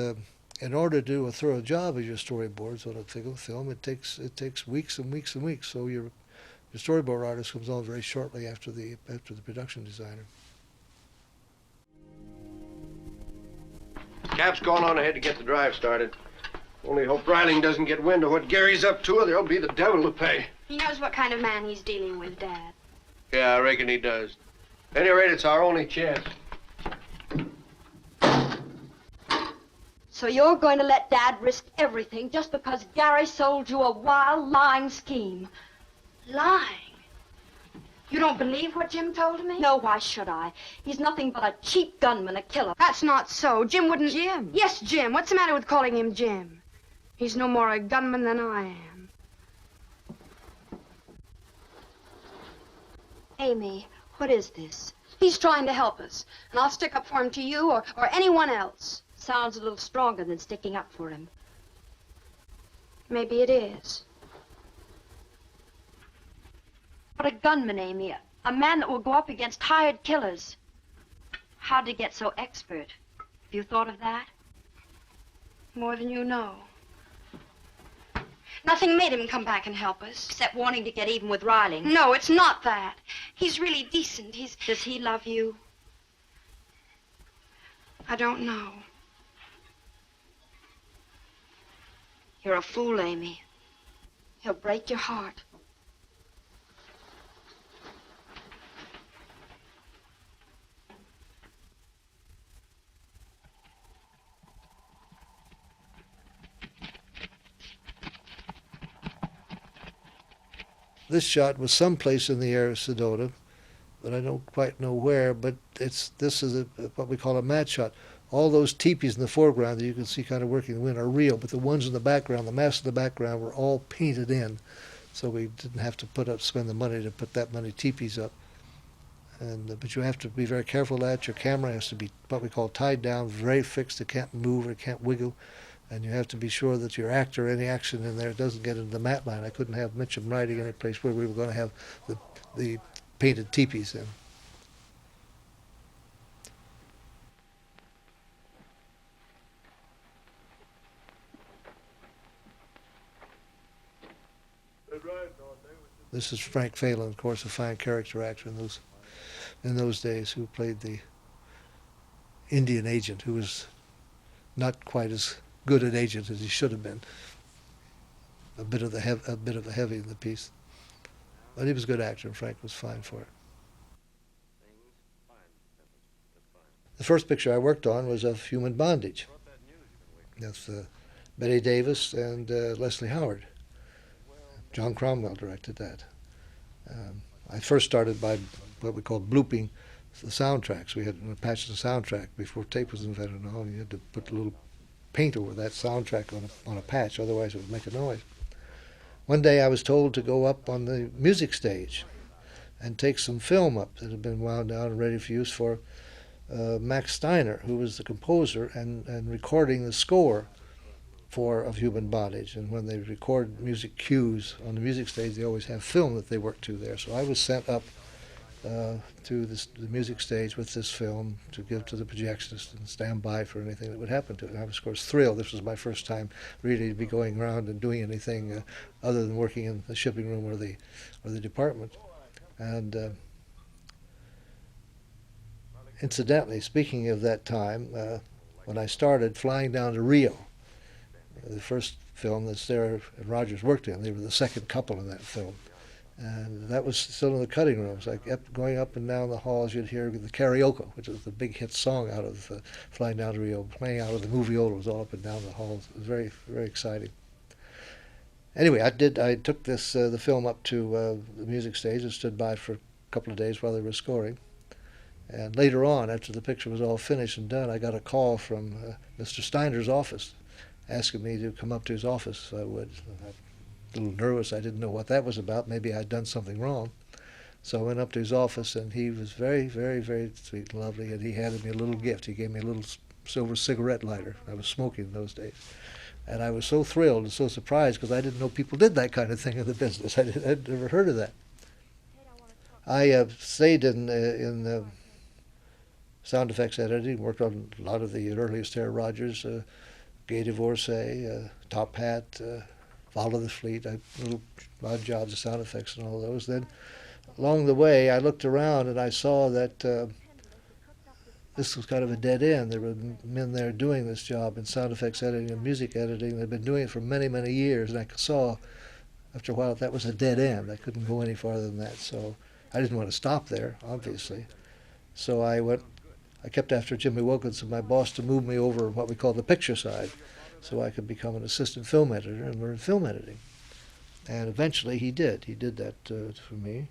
S1: in order to do a thorough job of your storyboards on a film, it takes weeks and weeks and weeks. So your storyboard artist comes on very shortly after the production designer.
S2: Cap's gone on ahead to get the drive started. Only hope Reiling doesn't get wind of what Gary's up to, or there'll be the devil to pay.
S4: He knows what kind of man he's dealing with, Dad.
S2: Yeah, I reckon he does. At any rate, it's our only chance.
S7: So you're going to let Dad risk everything just because Gary sold you a wild, lying scheme?
S4: Lying? You don't believe what Jim told me?
S7: No, why should I? He's nothing but a cheap gunman, a killer.
S4: That's not so. Jim wouldn't...
S7: Jim?
S4: Yes, Jim. What's the matter with calling him Jim? He's no more a gunman than I am.
S7: Amy, what is this?
S4: He's trying to help us, and I'll stick up for him to you or anyone else.
S7: Sounds a little stronger than sticking up for him.
S4: Maybe it is.
S7: What a gunman, Amy. A man that will go up against hired killers. How'd he get so expert? Have you thought of that?
S4: More than you know. Nothing made him come back and help us.
S7: Except wanting to get even with Reiling.
S4: No, it's not that. He's really decent.
S7: Does he love you?
S4: I don't know.
S7: You're a fool, Amy.
S4: He'll break your heart.
S1: This shot was someplace in the area of Sedona, but I don't quite know where, but this is what we call a matte shot. All those teepees in the foreground that you can see kind of working in the wind are real, but the ones in the background, the mass in the background, were all painted in, so we didn't have to spend the money to put that many teepees up. But you have to be very careful of that. Your camera has to be what we call tied down, very fixed. It can't move or it can't wiggle. And you have to be sure that your actor, any action in there, doesn't get into the matte line. I couldn't have Mitchum riding any place where we were going to have the painted teepees in. This is Frank Phelan, of course, a fine character actor in those days, who played the Indian agent, who was not quite as good an agent as he should have been. A bit of a heavy in the piece, but he was a good actor, and Frank was fine for it. The first picture I worked on was of Human Bondage. That's Betty Davis and Leslie Howard. John Cromwell directed that. I first started by what we called blooping the soundtracks. We had a patch of the soundtrack before tape was invented and all. You had to put little paint over that soundtrack on a patch, otherwise it would make a noise. One day I was told to go up on the music stage and take some film up that had been wound down and ready for use for Max Steiner, who was the composer and recording the score of Human Bondage. And when they record music cues on the music stage, they always have film that they work to there. So I was sent up to the music stage with this film to give to the projectionist and stand by for anything that would happen to it. And I was, of course, thrilled. This was my first time really to be going around and doing anything other than working in the shipping room or the department. And incidentally, speaking of that time, when I started flying down to Rio, the first film that Sarah and Rogers worked in, they were the second couple in that film. And that was still in the cutting rooms. I kept going up and down the halls. You'd hear the karaoke, which was the big hit song out of Flying Down to Rio, playing out of the moviola. It was all up and down the halls. It was very, very exciting. Anyway, I took this the film up to the music stage and stood by for a couple of days while they were scoring. And later on, after the picture was all finished and done, I got a call from Mr. Steiner's office asking me to come up to his office if I would. A little nervous. I didn't know what that was about. Maybe I'd done something wrong. So I went up to his office, and he was very, very, very sweet and lovely, and he handed me a little gift. He gave me a little silver cigarette lighter. I was smoking in those days. And I was so thrilled and so surprised because I didn't know people did that kind of thing in the business. I'd never heard of that. I stayed in sound effects editing, worked on a lot of the earliest Sarah Rogers, Gay Divorcee, Top Hat, Follow the Fleet, little odd jobs of sound effects and all those. Then along the way, I looked around and I saw that this was kind of a dead end. There were men there doing this job in sound effects editing and music editing. They'd been doing it for many, many years, and I saw after a while that was a dead end. I couldn't go any farther than that, so I didn't want to stop there, obviously. So I kept after Jimmy Wilkinson, my boss, to move me over what we call the picture side, so I could become an assistant film editor and learn film editing. And eventually he did. He did that for me.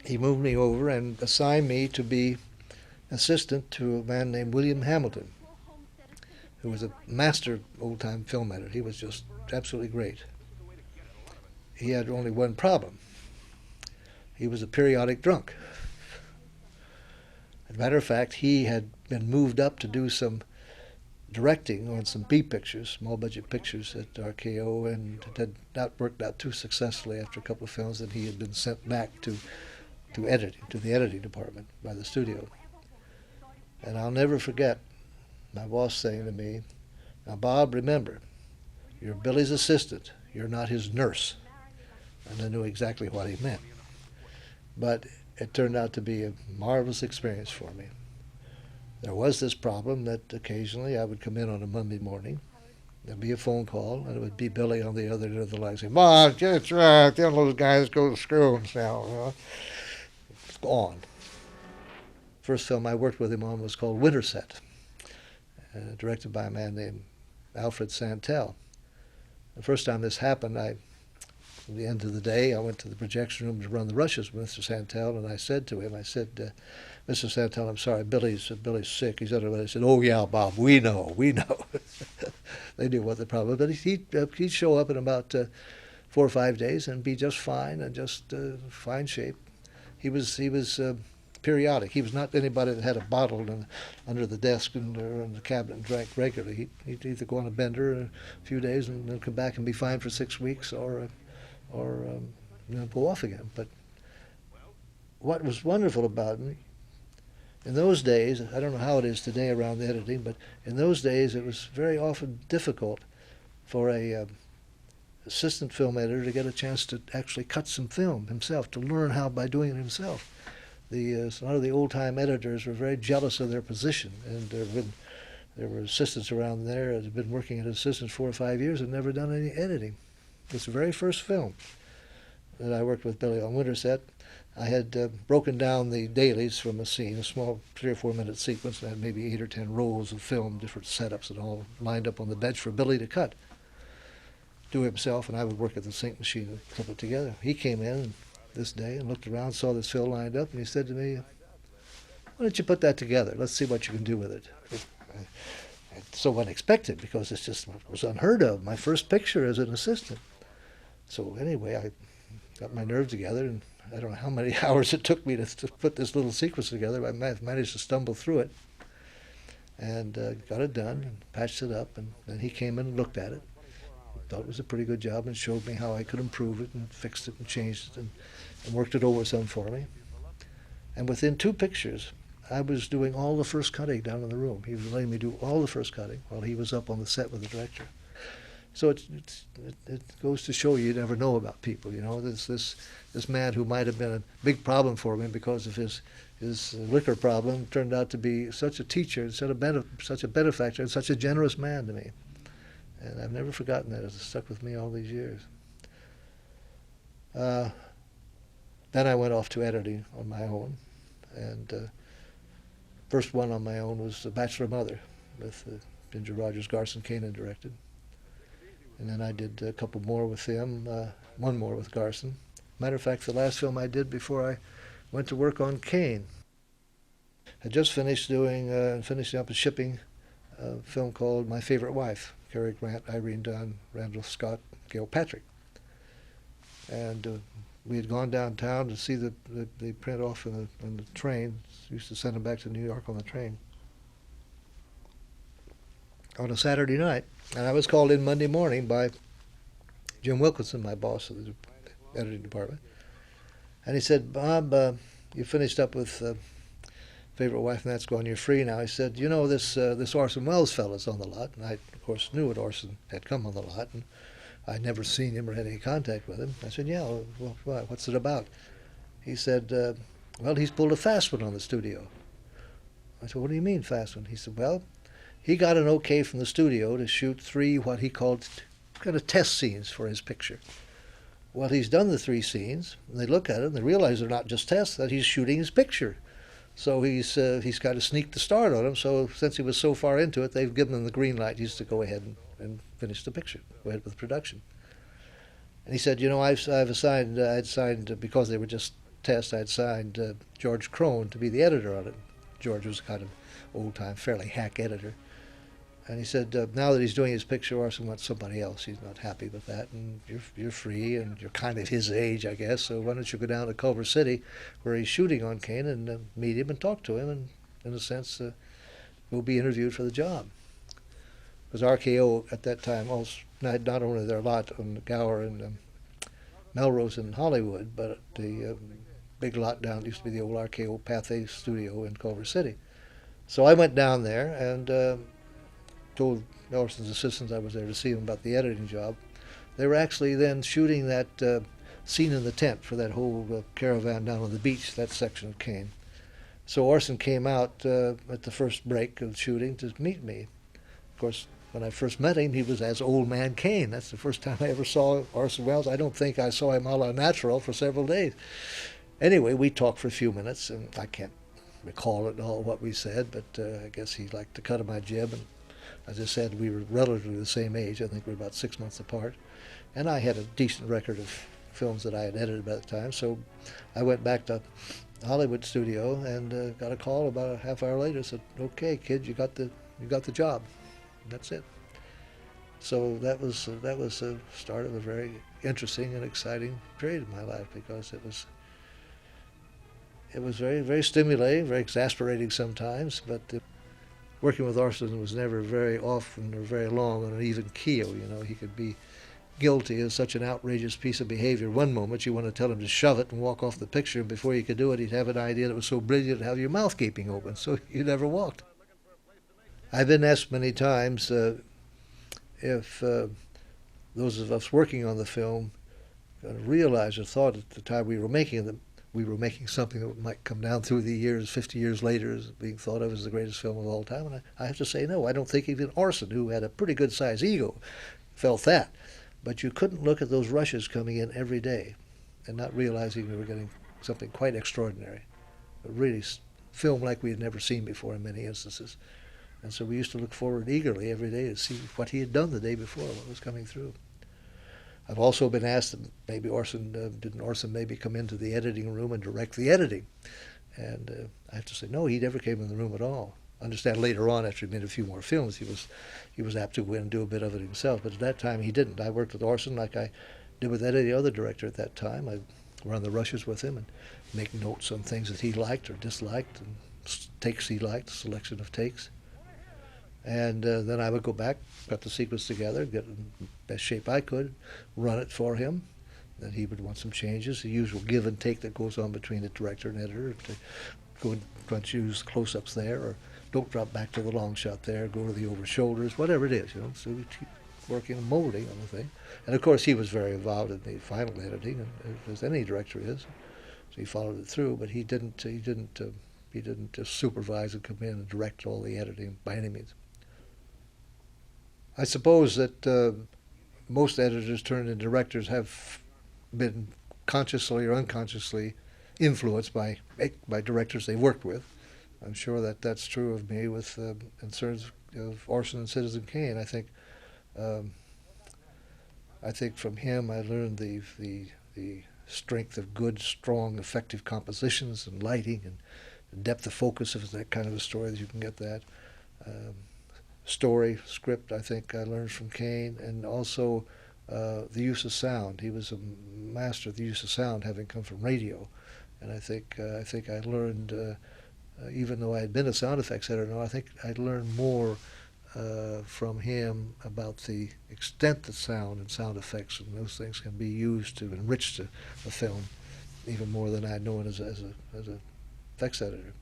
S1: He moved me over and assigned me to be assistant to a man named William Hamilton, who was a master old-time film editor. He was just absolutely great. He had only one problem. He was a periodic drunk. As a matter of fact, he had been moved up to do some directing on some B pictures, small budget pictures at RKO, and it had not worked out too successfully after a couple of films, and he had been sent back to editing, to the editing department by the studio. And I'll never forget my boss saying to me, "Now, Bob, remember, you're Billy's assistant. You're not his nurse." And I knew exactly what he meant. But it turned out to be a marvelous experience for me. There was this problem that occasionally I would come in on a Monday morning. There'd be a phone call, and it would be Billy on the other end of the line saying, "Bob, just right, them those guys go to screw themselves." It's gone. First film I worked with him on was called Winterset, directed by a man named Alfred Santel. The first time this happened, at the end of the day, I went to the projection room to run the rushes with Mr. Santel, and I said to him, "Mr. Santel, I'm sorry, Billy's sick." He said, "Oh yeah, Bob, we know." They knew what the problem was, but he'd show up in about 4 or 5 days and be just fine and just fine shape. He was periodic. He was not anybody that had a bottle under the desk or in the cabinet and drank regularly. He'd either go on a bender a few days and then come back and be fine for 6 weeks, or go off again. But what was wonderful about me, in those days, I don't know how it is today around the editing, but in those days it was very often difficult for a assistant film editor to get a chance to actually cut some film himself, to learn how by doing it himself. A lot of the old-time editors were very jealous of their position, and there were assistants around there that had been working as assistants 4 or 5 years and never done any editing. It was the very first film that I worked with Billy on, Winterset. I had broken down the dailies from a scene, a small 3 or 4 minute sequence, and had maybe 8 or 10 rolls of film, different setups, and all lined up on the bench for Billy to cut, do himself, and I would work at the sync machine and clip it together. He came in this day and looked around, saw this film lined up, and he said to me, "Why don't you put that together? Let's see what you can do with it." It's so unexpected because it's just it was unheard of. My first picture as an assistant. So anyway, I got my nerve together, and I don't know how many hours it took me to put this little sequence together, but I managed to stumble through it and got it done and patched it up. And then he came in and looked at it. Thought it was a pretty good job and showed me how I could improve it and fixed it and changed it and worked it over some for me. And within 2 pictures, I was doing all the first cutting down in the room. He was letting me do all the first cutting while he was up on the set with the director. So it goes to show you never know about people. You know, this man who might have been a big problem for me because of his liquor problem turned out to be such a teacher, such a benefactor, and such a generous man to me. And I've never forgotten that. It's stuck with me all these years. Then I went off to editing on my own, and first one on my own was The Bachelor Mother with Ginger Rogers, Garson Kanin directed. And then I did a couple more with him, one more with Garson. Matter of fact, the last film I did before I went to work on Kane. I just finished finishing up and shipping a film called My Favorite Wife, Cary Grant, Irene Dunn, Randall Scott, Gail Patrick. And we had gone downtown to see the print off on the train. Used to send them back to New York on the train on a Saturday night. And I was called in Monday morning by Jim Wilkinson, my boss of the editing department. And he said, Bob, you finished up with Favorite Wife, and that's gone. You're free now. He said, you know, this Orson Welles fella's on the lot. And I, of course, knew that Orson had come on the lot, and I'd never seen him or had any contact with him. I said, yeah, well, what's it about? He said, well, he's pulled a fast one on the studio. I said, what do you mean, fast one? He said, well, he got an okay from the studio to shoot 3 what he called kind of test scenes for his picture. Well, he's done the 3 scenes, and they look at it and they realize they're not just tests, that he's shooting his picture. So he's kind of sneaked the start on him. So since he was so far into it, they've given him the green light. He's to go ahead and finish the picture, go ahead with production. And he said, you know, I'd signed because they were just tests. I'd signed George Crone to be the editor on it. George was a kind of old-time, fairly hack editor. And he said, now that he's doing his picture, Orson wants somebody else. He's not happy with that, and you're free, and you're kind of his age, I guess, so why don't you go down to Culver City, where he's shooting on Kane, and meet him and talk to him, and in a sense, we'll be interviewed for the job. Because RKO at that time, also, not only their lot on Gower and Melrose in Hollywood, but the big lot down used to be the old RKO Pathé studio in Culver City. So I went down there and told Orson's assistants I was there to see him about the editing job. They were actually then shooting that scene in the tent for that whole caravan down on the beach, that section of Kane. So Orson came out at the first break of shooting to meet me. Of course, when I first met him, he was as Old Man Kane. That's the first time I ever saw Orson Welles. I don't think I saw him a la natural for several days. Anyway, we talked for a few minutes, and I can't recall at all what we said, but I guess he liked the cut of my jib, and as I said, we were relatively the same age. I think we were about 6 months apart. And I had a decent record of films that I had edited by the time. So I went back to the Hollywood studio and got a call about a half hour later. Said, okay, kid, you got the job. And that's it. So that was the start of a very interesting and exciting period of my life, because it was very, very stimulating, very exasperating sometimes, but working with Orson was never very often or very long on an even keel. You know, he could be guilty of such an outrageous piece of behavior. One moment you want to tell him to shove it and walk off the picture, and before you could do it, he'd have an idea that was so brilliant to have your mouth gaping open, so you never walked. I've been asked many times if those of us working on the film realized or thought at the time we were making them, we were making something that might come down through the years, 50 years later, as being thought of as the greatest film of all time. And I have to say, no, I don't think even Orson, who had a pretty good-sized ego, felt that. But you couldn't look at those rushes coming in every day and not realizing we were getting something quite extraordinary. A really film like we had never seen before in many instances. And so we used to look forward eagerly every day to see what he had done the day before, what was coming through. I've also been asked, maybe didn't Orson maybe come into the editing room and direct the editing? And I have to say, no, he never came in the room at all. understand later on, after he made a few more films, he was apt to go in and do a bit of it himself. But at that time, he didn't. I worked with Orson like I did with any other director at that time. I run the rushes with him and make notes on things that he liked or disliked, and takes he liked, selection of takes. And then I would go back, cut the sequence together, get it in the best shape I could, run it for him. Then he would want some changes, the usual give and take that goes on between the director and editor, to go and try to use close-ups there, or don't drop back to the long shot there, go to the over shoulders, whatever it is, you know. So we keep working and molding on the thing. And of course he was very involved in the final editing, as any director is. So he followed it through, but he didn't just supervise and come in and direct all the editing by any means. I suppose that most editors turned into directors have been consciously or unconsciously influenced by directors they worked with. I'm sure that that's true of me with in terms of Orson and Citizen Kane. I think from him I learned the strength of good, strong, effective compositions and lighting and depth of focus of that kind of a story, that you can get that. Story, script, I think I learned from Kane, and also the use of sound. He was a master of the use of sound, having come from radio. And I think I learned, even though I had been a sound effects editor, I think I learned more from him about the extent that sound and sound effects and those things can be used to enrich the film, even more than I'd known as a effects editor.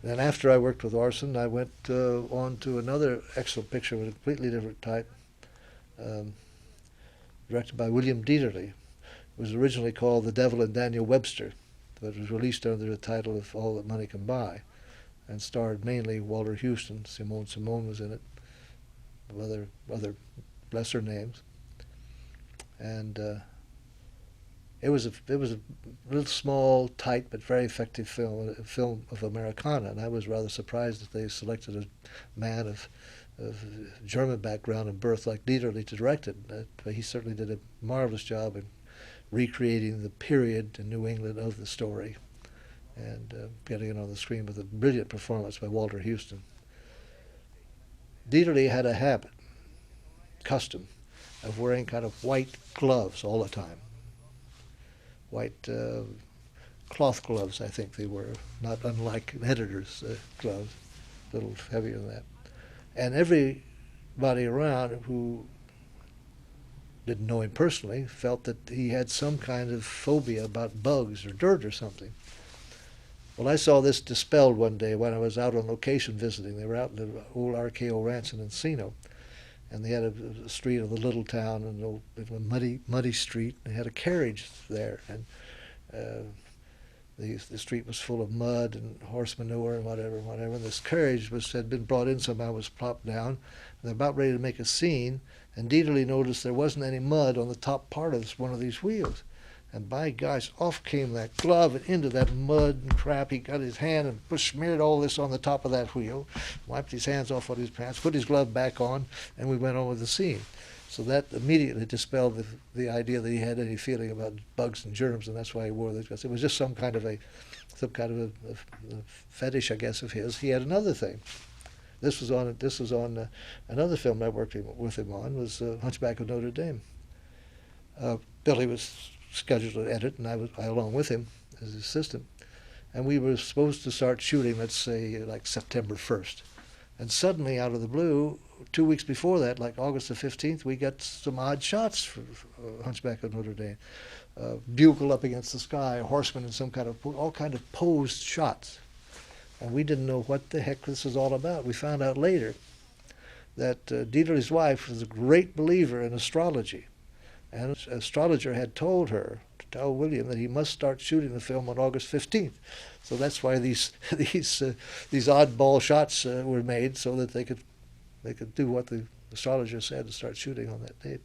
S1: Then after I worked with Orson, I went on to another excellent picture of a completely different type, directed by William Dieterle. It was originally called The Devil and Daniel Webster, but it was released under the title of All That Money Can Buy, and starred mainly Walter Huston. Simone was in it, other lesser names, and it was a little small, tight, but very effective film, a film of Americana, and I was rather surprised that they selected a man of German background and birth like Dieterle to direct it. But he certainly did a marvelous job in recreating the period in New England of the story, and getting it on the screen with a brilliant performance by Walter Huston. Dieterle had a habit, custom, of wearing kind of white gloves all the time. White cloth gloves, I think they were, not unlike an editor's gloves, a little heavier than that. And everybody around who didn't know him personally felt that he had some kind of phobia about bugs or dirt or something. Well, I saw this dispelled one day when I was out on location visiting. They were out in the old RKO ranch in Encino, and they had a street of the little town, and a muddy street. They had a carriage there, and the street was full of mud and horse manure and whatever. And this carriage had been brought in somehow, was plopped down, and they're about ready to make a scene, and Dieterle noticed there wasn't any mud on the top part of one of these wheels. And by gosh, off came that glove and into that mud and crap. He got his hand and smeared all this on the top of that wheel, wiped his hands off on his pants, put his glove back on, and we went on with the scene. So that immediately dispelled the idea that he had any feeling about bugs and germs, and that's why he wore those gloves. It was just some kind of a fetish, I guess, of his. He had another thing. This was on another film I worked with him on, was Hunchback of Notre Dame. Billy was scheduled to edit, and I along with him as his assistant. And we were supposed to start shooting, let's say, like September 1st. And suddenly, out of the blue, 2 weeks before that, like August the 15th, we got some odd shots for Hunchback of Notre Dame. Bugle up against the sky, a horseman in some kind of, all kind of posed shots. And we didn't know what the heck this was all about. We found out later that Dieterle's wife was a great believer in astrology. And an astrologer had told her to tell William that he must start shooting the film on August 15th. So that's why these oddball shots were made, so that they could do what the astrologer said and start shooting on that date.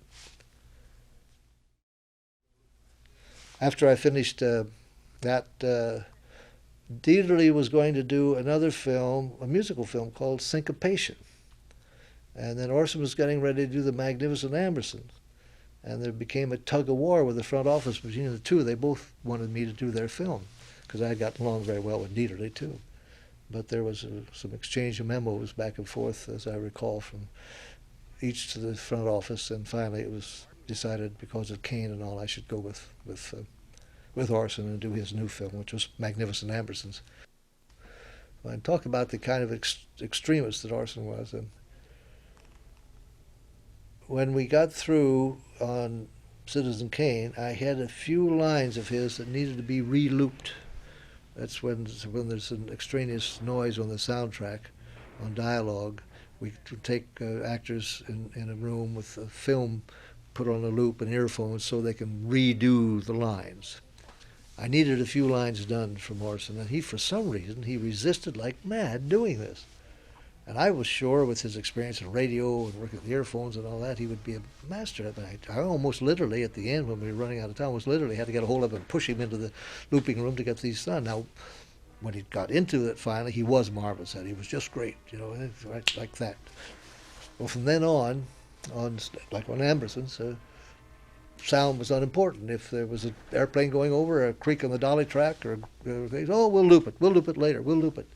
S1: After I finished that, Dieterle was going to do another film, a musical film called Syncopation. And then Orson was getting ready to do The Magnificent Ambersons. And there became a tug of war with the front office between the two. They both wanted me to do their film, because I had gotten along very well with Dieterle, too. But there was some exchange of memos back and forth, as I recall, from each to the front office, and finally it was decided, because of Kane and all, I should go with Orson and do his new film, which was Magnificent Ambersons. And talk about the kind of extremist that Orson was. And when we got through on Citizen Kane, I had a few lines of his that needed to be re-looped. That's when there's an extraneous noise on the soundtrack, on dialogue. We would take actors in a room with a film put on a loop and earphones so they can redo the lines. I needed a few lines done from Orson, and he, for some reason, he resisted like mad doing this. And I was sure, with his experience in radio and working with earphones and all that, he would be a master at it. I almost literally, at the end, when we were running out of time, almost literally had to get a hold of him and push him into the looping room to get these done. Now, when he got into it finally, he was marvelous at it. He was just great, right like that. Well, from then on like on Ambersons, sound was unimportant. If there was an airplane going over, or a creak on the dolly track, or we'll loop it later, we'll loop it.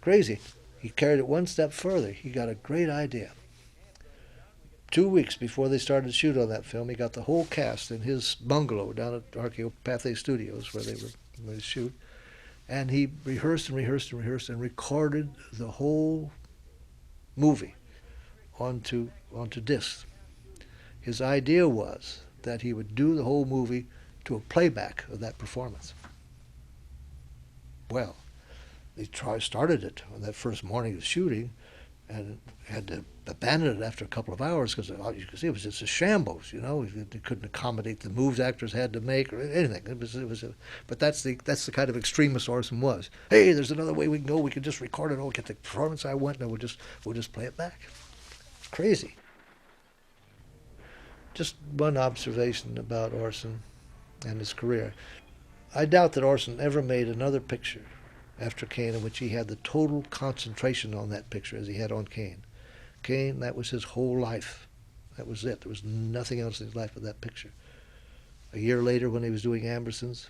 S1: Crazy. He carried it one step further. He got a great idea. 2 weeks before they started to shoot on that film, he got the whole cast in his bungalow down at Archeopathe Studios, where they shoot, and he rehearsed and recorded the whole movie onto discs. His idea was that he would do the whole movie to a playback of that performance. Well, they started it on that first morning of shooting, and had to abandon it after a couple of hours because, you can see, it was just a shambles. They couldn't accommodate the moves actors had to make or anything. But that's the kind of extremist Orson was. Hey, there's another way we can go. We can just record it all, get the performance I want, and we'll just play it back. It's crazy. Just one observation about Orson and his career. I doubt that Orson ever made another picture after Kane in which he had the total concentration on that picture as he had on Kane. Kane, that was his whole life. That was it. There was nothing else in his life but that picture. A year later, when he was doing Ambersons,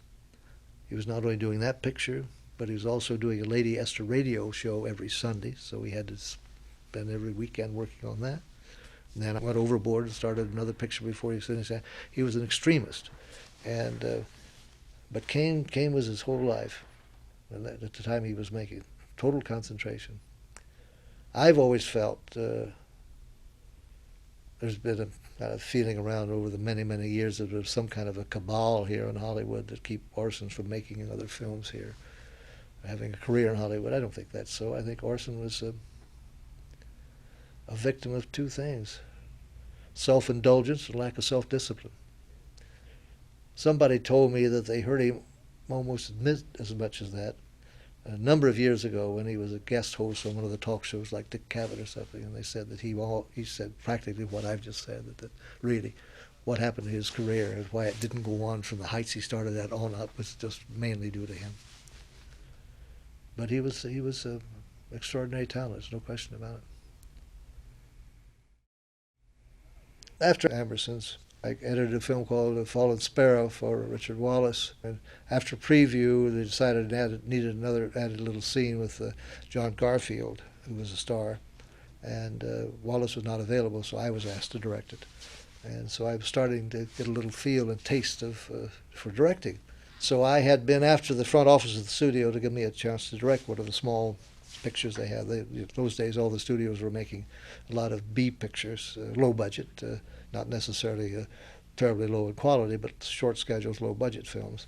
S1: he was not only doing that picture, but he was also doing a Lady Esther radio show every Sunday, so he had to spend every weekend working on that. And then I went overboard and started another picture before he finished that. He was an extremist. But Kane was his whole life. And at the time he was making total concentration. I've always felt there's been a kind of feeling around over the many, many years that there's some kind of a cabal here in Hollywood that keep Orson from making other films here, having a career in Hollywood. I don't think that's so. I think Orson was a victim of two things: self-indulgence and lack of self-discipline. Somebody told me that they heard him almost admit as much as that a number of years ago when he was a guest host on one of the talk shows like Dick Cavett or something, and they said that he said practically what I've just said, that really what happened to his career and why it didn't go on from the heights he started at on up was just mainly due to him. But he was an extraordinary talent, there's no question about it. After Ambersons, I edited a film called A Fallen Sparrow for Richard Wallace. And after preview, they decided it needed another added little scene with John Garfield, who was a star. And Wallace was not available, so I was asked to direct it. And so I was starting to get a little feel and taste for directing. So I had been after the front office of the studio to give me a chance to direct one of the small pictures they had. Those days, all the studios were making a lot of B pictures, low budget, not necessarily terribly low in quality, but short schedules, low budget films.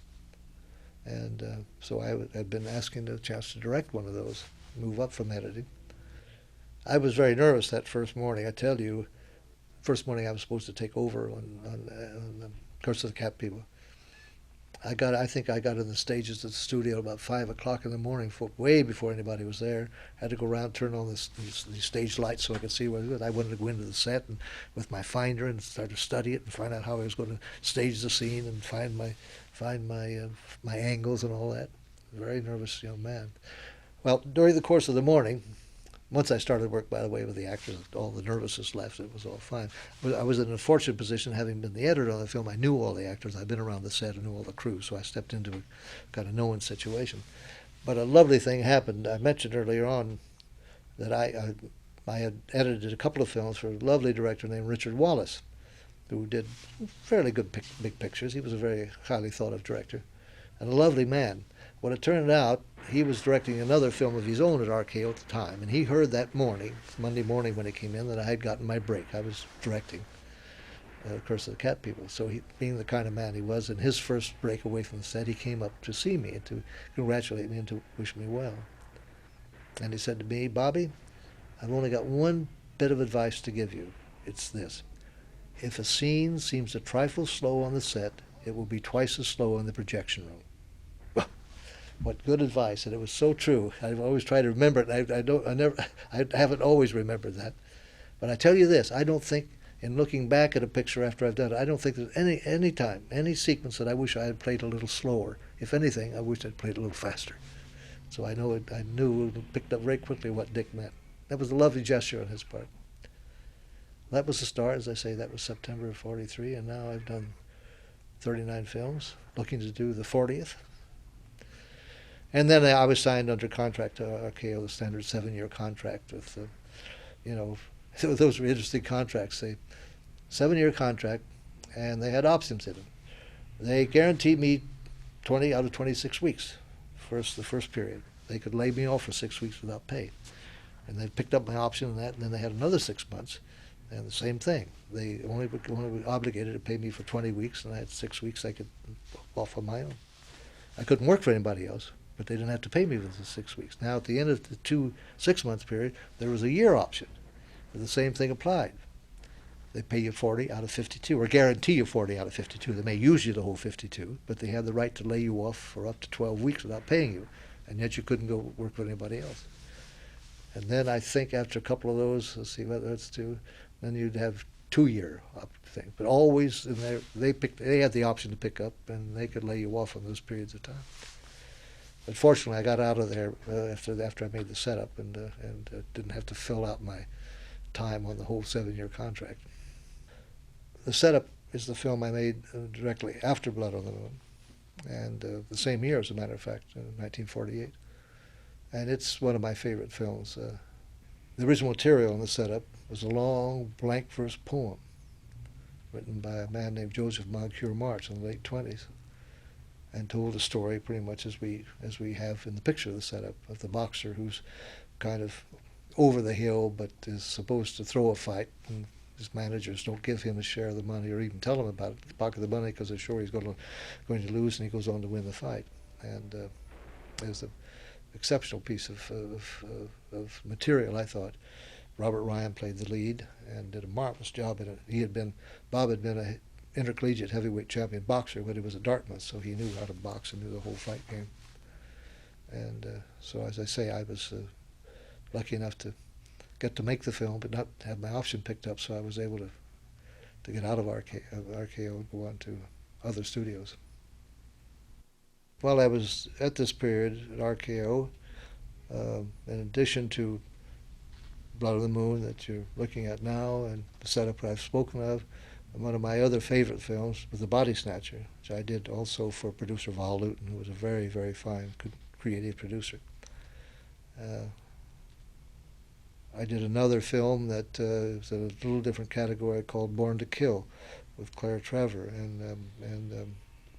S1: And so I had been asking the chance to direct one of those, move up from editing. I was very nervous that first morning. I tell you, first morning I was supposed to take over on the Curse of the Cat people. I think I got in the stages at the studio about 5 o'clock in the morning, way before anybody was there. Had to go around, turn on the stage lights so I could see what it was. I wanted to go into the set and with my finder and start to study it and find out how I was going to stage the scene and find my angles and all that. Very nervous young man. Well, during the course of the morning, Once I started work, by the way, with the actors, all the nervousness left. It was all fine. I was in a fortunate position, having been the editor on the film. I knew all the actors. I'd been around the set. I knew all the crew, so I stepped into a kind of no-win situation. But a lovely thing happened. I mentioned earlier on that I had edited a couple of films for a lovely director named Richard Wallace, who did fairly good big pictures. He was a very highly thought of director and a lovely man. Well, it turned out he was directing another film of his own at RKO at the time, and he heard that morning, Monday morning when he came in, that I had gotten my break. I was directing Curse of the Cat People. So he, being the kind of man he was, in his first break away from the set, he came up to see me and to congratulate me and to wish me well. And he said to me, "Bobby, I've only got one bit of advice to give you. It's this. If a scene seems a trifle slow on the set, it will be twice as slow in the projection room." What good advice, and it was so true. I've always tried to remember it. I haven't always remembered that. But I tell you this, I don't think, in looking back at a picture after I've done it, I don't think there's any time, any sequence that I wish I had played a little slower. If anything, I wish I'd played a little faster. So I knew, picked up very quickly what Dick meant. That was a lovely gesture on his part. That was the start, as I say. That was September of '43, and now I've done 39 films, looking to do the 40th. And then I was signed under contract to RKO, the standard 7-year contract with, those were interesting contracts. 7-year contract, and they had options in them. They guaranteed me 20 out of 26 weeks, the first period. They could lay me off for 6 weeks without pay. And they picked up my option on that, and then they had another 6 months, and the same thing. They only were obligated to pay me for 20 weeks, and I had 6 weeks I could off on my own. I couldn't work for anybody else, but they didn't have to pay me within 6 weeks. Now, at the end of the 6-month period, there was a year option. The same thing applied. They pay you 40 out of 52, or guarantee you 40 out of 52. They may use you the whole 52, but they had the right to lay you off for up to 12 weeks without paying you, and yet you couldn't go work with anybody else. And then I think after a couple of those, let's see what that's two, then you'd have 2-year thing. But always in there, they had the option to pick up, and they could lay you off on those periods of time. But fortunately, I got out of there after I made the setup and didn't have to fill out my time on the whole 7-year contract. The setup is the film I made directly after Blood on the Moon, and the same year, as a matter of fact, 1948. And it's one of my favorite films. The original material in the setup was a long blank verse poem written by a man named Joseph Moncure March in the late 20s, and told a story pretty much as we have in the picture of the setup, of the boxer who's kind of over the hill but is supposed to throw a fight, and his managers don't give him a share of the money or even tell him about it, pocket the money, because they're sure he's going to lose, and he goes on to win the fight. And it was an exceptional piece of material, I thought. Robert Ryan played the lead and did a marvelous job in it. Bob had been a intercollegiate heavyweight champion boxer, but he was at Dartmouth, so he knew how to box and knew the whole fight game. And so, as I say, I was lucky enough to get to make the film, but not have my option picked up, so I was able to get out of RKO and go on to other studios. While I was at this period at RKO, in addition to Blood on the Moon that you're looking at now and the setup I've spoken of, one of my other favorite films was The Body Snatcher, which I did also for producer Val Luton, who was a very, very fine, good, creative producer. I did another film that was in a little different category called Born to Kill with Claire Trevor and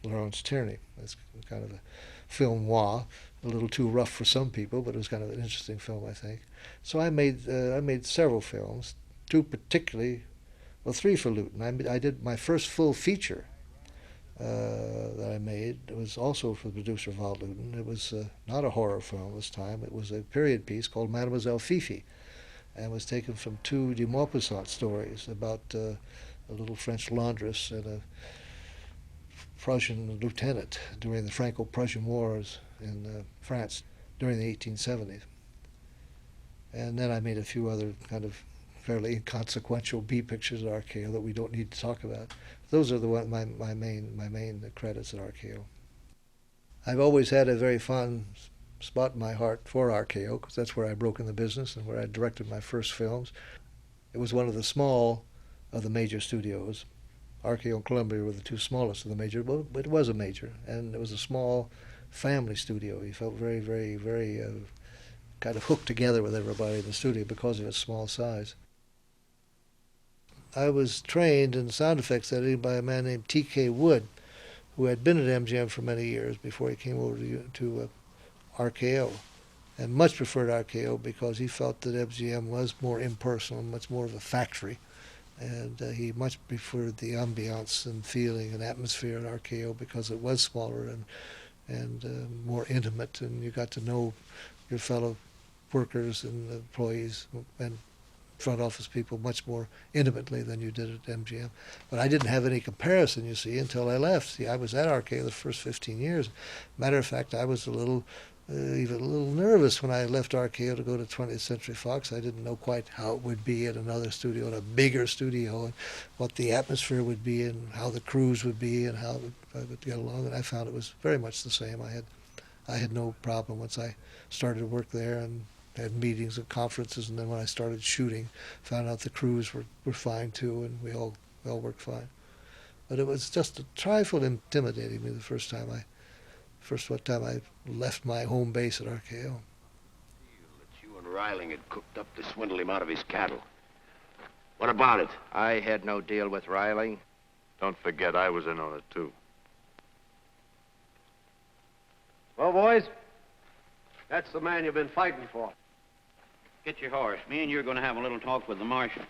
S1: Lawrence Tierney. That's kind of a film noir, a little too rough for some people, but it was kind of an interesting film, I think. So I made several films, three for Luton. I did my first full feature that I made. It was also for producer Val Luton. It was not a horror film this time. It was a period piece called Mademoiselle Fifi, and was taken from two de Maupassant stories about a little French laundress and a Prussian lieutenant during the Franco-Prussian Wars in France during the 1870s. And then I made a few other kind of fairly inconsequential B pictures at RKO that we don't need to talk about. Those are my main credits at RKO. I've always had a very fond spot in my heart for RKO because that's where I broke in the business and where I directed my first films. It was one of the small of the major studios. RKO and Columbia were the two smallest of the major, but it was a major, and it was a small family studio. You felt very, very, very kind of hooked together with everybody in the studio because of its small size. I was trained in sound effects editing by a man named T.K. Wood, who had been at MGM for many years before he came over to RKO, and much preferred RKO because he felt that MGM was more impersonal, much more of a factory, and he much preferred the ambiance and feeling and atmosphere at RKO because it was smaller and more intimate, and you got to know your fellow workers and employees and front office people much more intimately than you did at MGM. But I didn't have any comparison, you see, until I left. See, I was at RKO the first 15 years. Matter of fact, I was even a little nervous when I left RKO to go to 20th Century Fox. I didn't know quite how it would be at another studio, at a bigger studio, and what the atmosphere would be, and how the crews would be, and how I would get along. And I found it was very much the same. I had no problem once I started to work there and had meetings and conferences, and then when I started shooting, found out the crews were fine too, and we all worked fine. But it was just a trifle intimidating me the first time I left my home base at RKO.
S2: That you and Riling had cooked up to swindle him out of his cattle. What about it?
S8: I had no deal with Riling.
S3: Don't forget, I was in on it, too.
S2: Well, boys, that's the man you've been fighting for.
S8: Get your horse. Me and you are going to have a little talk with the marshal.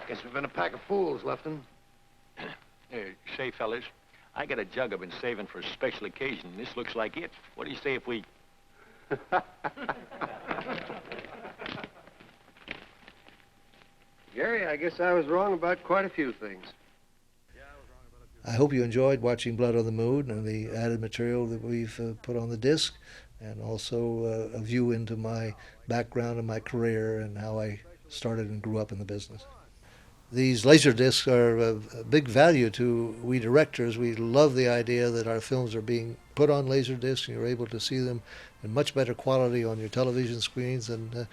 S2: Guess we've been a pack of fools, Lefton.
S5: Say, fellas, I got a jug I've been saving for a special occasion. This looks like it. What do you say if we...
S2: Gary, I guess I was wrong about quite a few things.
S1: I hope you enjoyed watching Blood on the Moon and the added material that we've put on the disc, and also a view into my background and my career and how I started and grew up in the business. These Laserdiscs are a big value to we directors. We love the idea that our films are being put on Laserdisc and you're able to see them in much better quality on your television screens than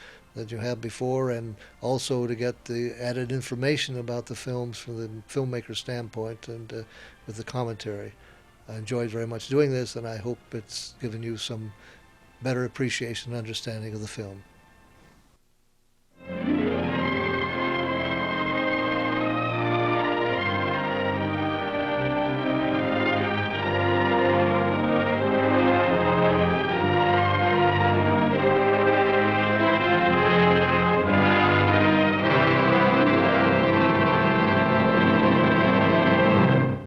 S1: you have before, and also to get the added information about the films from the filmmaker's standpoint and with the commentary. I enjoyed very much doing this, and I hope it's given you some better appreciation and understanding of the film.